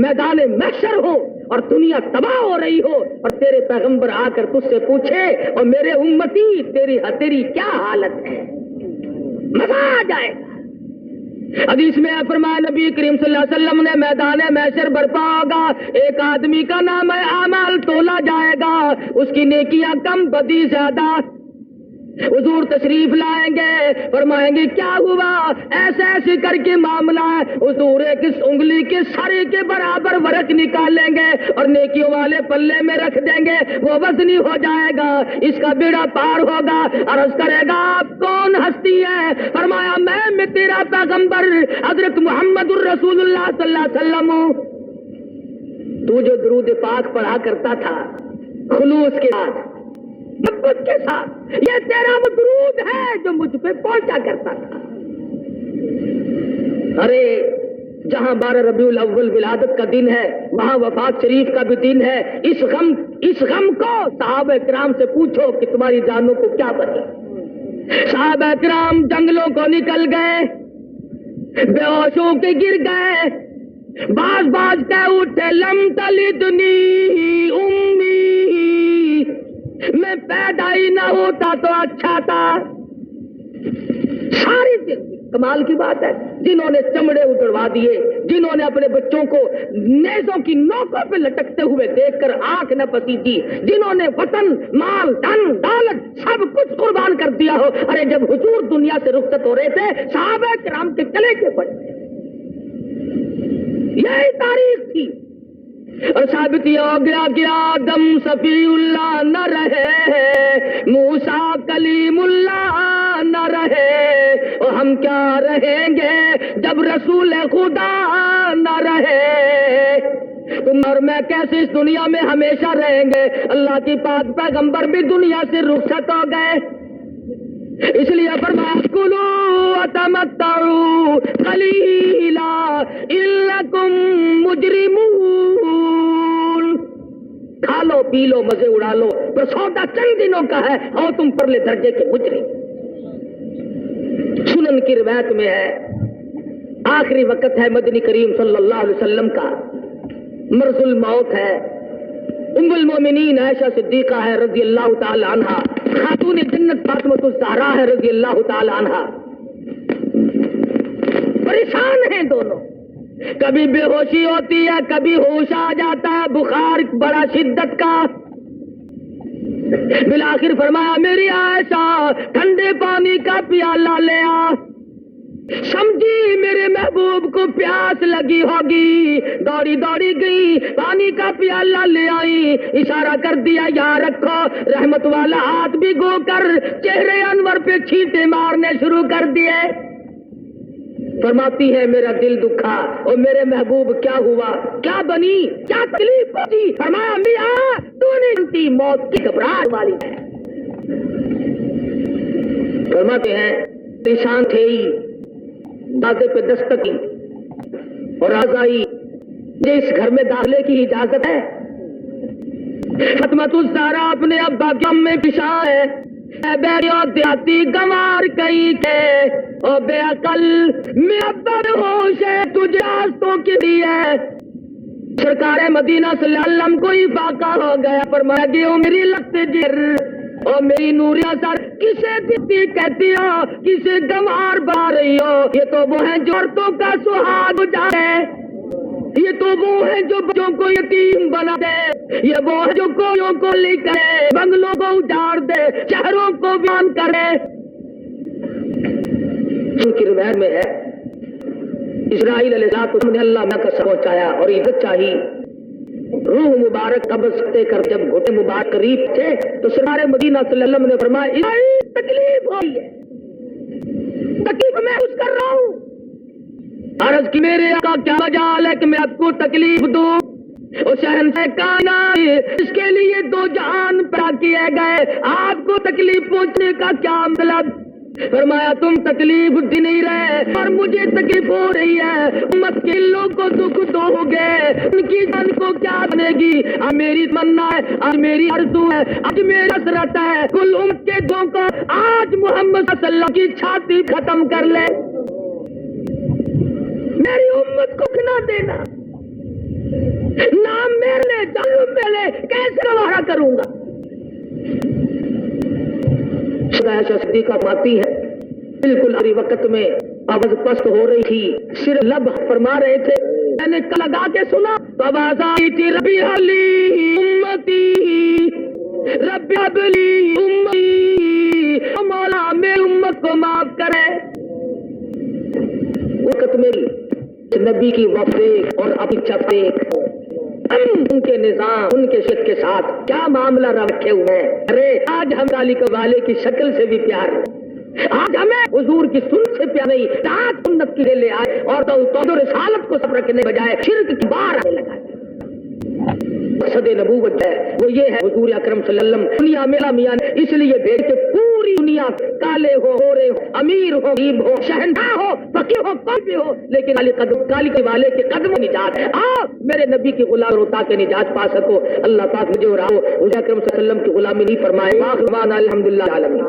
میدان محشر ہو اور دنیا تباہ ہو رہی ہو اور تیرے پیغمبر آ کر تجھ سے پوچھے اور میرے امتی تیری کیا حالت ہے، مزہ آ جائے گا۔ حدیث میں فرمایا نبی کریم صلی اللہ علیہ وسلم نے میدان محشر برپا ہوگا، ایک آدمی کا نام ہے اعمال تولا جائے گا، اس کی نیکیاں کم بدی زیادہ۔ حضور تشریف لائیں گے، فرمائیں گے کیا ہوا، ایسے ایسے کر کے معاملہ ہے۔ حضور ایک انگلی کے سرے کے برابر ورق نکالیں گے اور نیکیوں والے پلے میں رکھ دیں گے، وہ وزنی ہو جائے گا، اس کا بیڑا پار ہوگا۔ عرض کرے گا آپ کون ہستی ہے؟ فرمایا میں تیرا پیغمبر حضرت محمد الرسول اللہ صلی اللہ علیہ وسلم ہوں۔ تو جو درود پاک پڑھا کرتا تھا خلوص کے ساتھ، محبت کے ساتھ، یہ تیرا وہ درود ہے جو مجھ پہ پہنچا کرتا تھا۔ ارے جہاں 12 ربیع الاول ولادت کا دن ہے وہاں وفات شریف کا بھی دن ہے. اس غم کو صحابہ کرام سے پوچھو کہ تمہاری جانوں کو کیا بنے. صحابہ کرام جنگلوں کو نکل گئے, بے ہوشوں کے گر گئے, باز کے اٹھے لم تلدنی امی, میں پیدا ہی نہ ہوتا تو اچھا تھا. ساری زندگی کمال کی بات ہے, جنہوں نے چمڑے اتروا دیے, جنہوں نے اپنے بچوں کو نیزوں کی نوکوں پہ لٹکتے ہوئے دیکھ کر آنکھ نہ پسیجی, جنہوں نے وطن, مال, دھن, دولت سب کچھ قربان کر دیا ہو. ارے جب حضور دنیا سے رخصت ہو رہے تھے صحابہ کرام کے گلے کے پڑے, یہی تاریخ تھی. اور ثابت یہ ہو گیا کہ آدم صفی اللہ نہ رہے, موسیٰ کلیم اللہ نہ رہے, اور ہم کیا رہیں گے جب رسول خدا نہ رہے. تم اور میں کیسے اس دنیا میں ہمیشہ رہیں گے؟ اللہ کی پاک پیغمبر بھی دنیا سے رخصت ہو گئے. اس لیے فرمایا کلوا وتمتعوا قلیلا انکم مجرمون, کھا لو پی لو مزے اڑا لو, تو سودا چند دنوں کا ہے اور تم پرلے درجے کے مجرم. سنن کی روایت میں ہے آخری وقت ہے مدنی کریم صلی اللہ علیہ وسلم کا, مرض الموت ہے. ام المومنین عائشہ صدیقہ ہے رضی اللہ تعالی عنہا, خاتون جنت فاطمۃ الزہرا ہے رضی اللہ تعالی عنہا. پریشان ہیں دونوں, کبھی بے ہوشی ہوتی ہے, کبھی ہوش آ جاتا ہے, بخار بڑا شدت کا. بالآخر فرمایا میری عائشہ ٹھنڈے پانی کا پیالہ لے آ. سمجھی میرے محبوب کو پیاس لگی ہوگی, دوڑی دوڑی گئی, پانی کا پیالہ لے آئی, اشارہ کر دیا یہاں رکھو. رحمت والا ہاتھ بھگو کر چہرے انور پہ چھینٹے مارنے شروع کر دیے. فرماتی ہے میرا دل دکھا, اور میرے محبوب کیا ہوا, کیا بنی, کیا تکلیف پہنچی؟ فرمایا میاں تو نہیں جانتی موت کی گھبراہٹ والی ہے. فرماتے ہیں پریشان تھے ہی, دروازے پہ دستک کی اور آئی, مجھے اس گھر میں داخلے کی اجازت ہے؟ فاطمۃ الزہرا اپنے ابا کے میں پشا ہے, دیہاتی گنوار کہیں کے اور بے عقل میں ابا ہوش ہے, تجھے راستوں کی دی ہے. سرکار مدینہ صلی اللہ علیہ وسلم کو افاقہ ہو گیا, فرمایا کہ او میری لخت جر اور میری نوریہ سر کسے دیتی کہتی ہو, کسے گنوار بنا رہی ہو؟ یہ تو وہ ہیں جو عورتوں کا سہاگ اجاڑے, یہ تو وہ ہیں جو بچوں کو یتیم بنا دے, یہ وہ ہیں جو کویوں کو لے کرے, بنگلوں کو اجاڑ دے, شہروں کو بیان کرے. ان کی روایت میں ہے اسرائیل علیہ السلام نے اللہ کا سب پہنچایا اور عزت چاہی. روح مبارک قبض کر جب گھٹے مبارک قریب تھے تو سرکار مدینہ صلی اللہ علیہ وسلم نے فرمایا تکلیف ہوئی ہے, تکلیف میں اس کر رہا ہوں. عرض کی میرے آقا کیا مجال ہے کہ میں آپ کو تکلیف دوں؟ اور شہنشاہ کائنات اس کے لیے 2 جہان پیدا کیے گئے, آپ کو تکلیف پہنچنے کا کیا مطلب؟ فرمایا تم تکلیف دے نہیں رہے اور مجھے تکلیف ہو رہی ہے. امت کے لوگوں کو دکھ دو گے, ان کی جان کو کیا بنے گی؟ اب میری تمنا ہے, اب میری آرزو ہے, اب میرا حسرت ہے, کل امت کے دوں کو آج محمد صلی اللہ علیہ وسلم کی چھاتی ختم کر لے. میری امت کو نہ دینا, نام میرے جنم میرے کیسے گوارا کروں گا؟ عائشہ صدیقہ فرماتی ہے بالکل آخری وقت میں آواز پست ہو رہی تھی, صرف لب فرما رہے تھے. میں نے لگا کے سنا تو آواز آئی تھی ربی حلی امتی, ربی حلی امتی, مولا میری امت کو معاف کرے. وقت میری نبی کی وفد اور اپنی چپیک, ان کے نظام, ان کے شک کے ساتھ کیا معاملہ رکھے ہوئے ہیں. ارے آج ہم علی کے والے کی شکل سے بھی پیار ہے, آج ہمیں حضور کی سنت سے پیار نہیں, رات سنت کی لے آئے اور تو رسالت کو سب رکھنے بجائے شرک کی بار آنے لگا. مقصد نبوت ہے وہ یہ ہے, حضور اکرم صلی اللہ علیہ وسلم دنیا میرا میاں اس لیے بھیج کے پوری دنیا کالے ہو گورے ہو امیر ہو غریب ہو شہنشاہ ہو فقیر ہو کوئی بھی ہو لیکن کالی کے والے کے قدموں نجات ہے. آؤ میرے نبی کی غلام روتا کے نجات پا سکو. اللہ پاک مجھے اور آؤ حضور اکرم صلی اللہ علیہ وسلم کی غلامی نہیں فرمائے. الحمدللہ عالمین.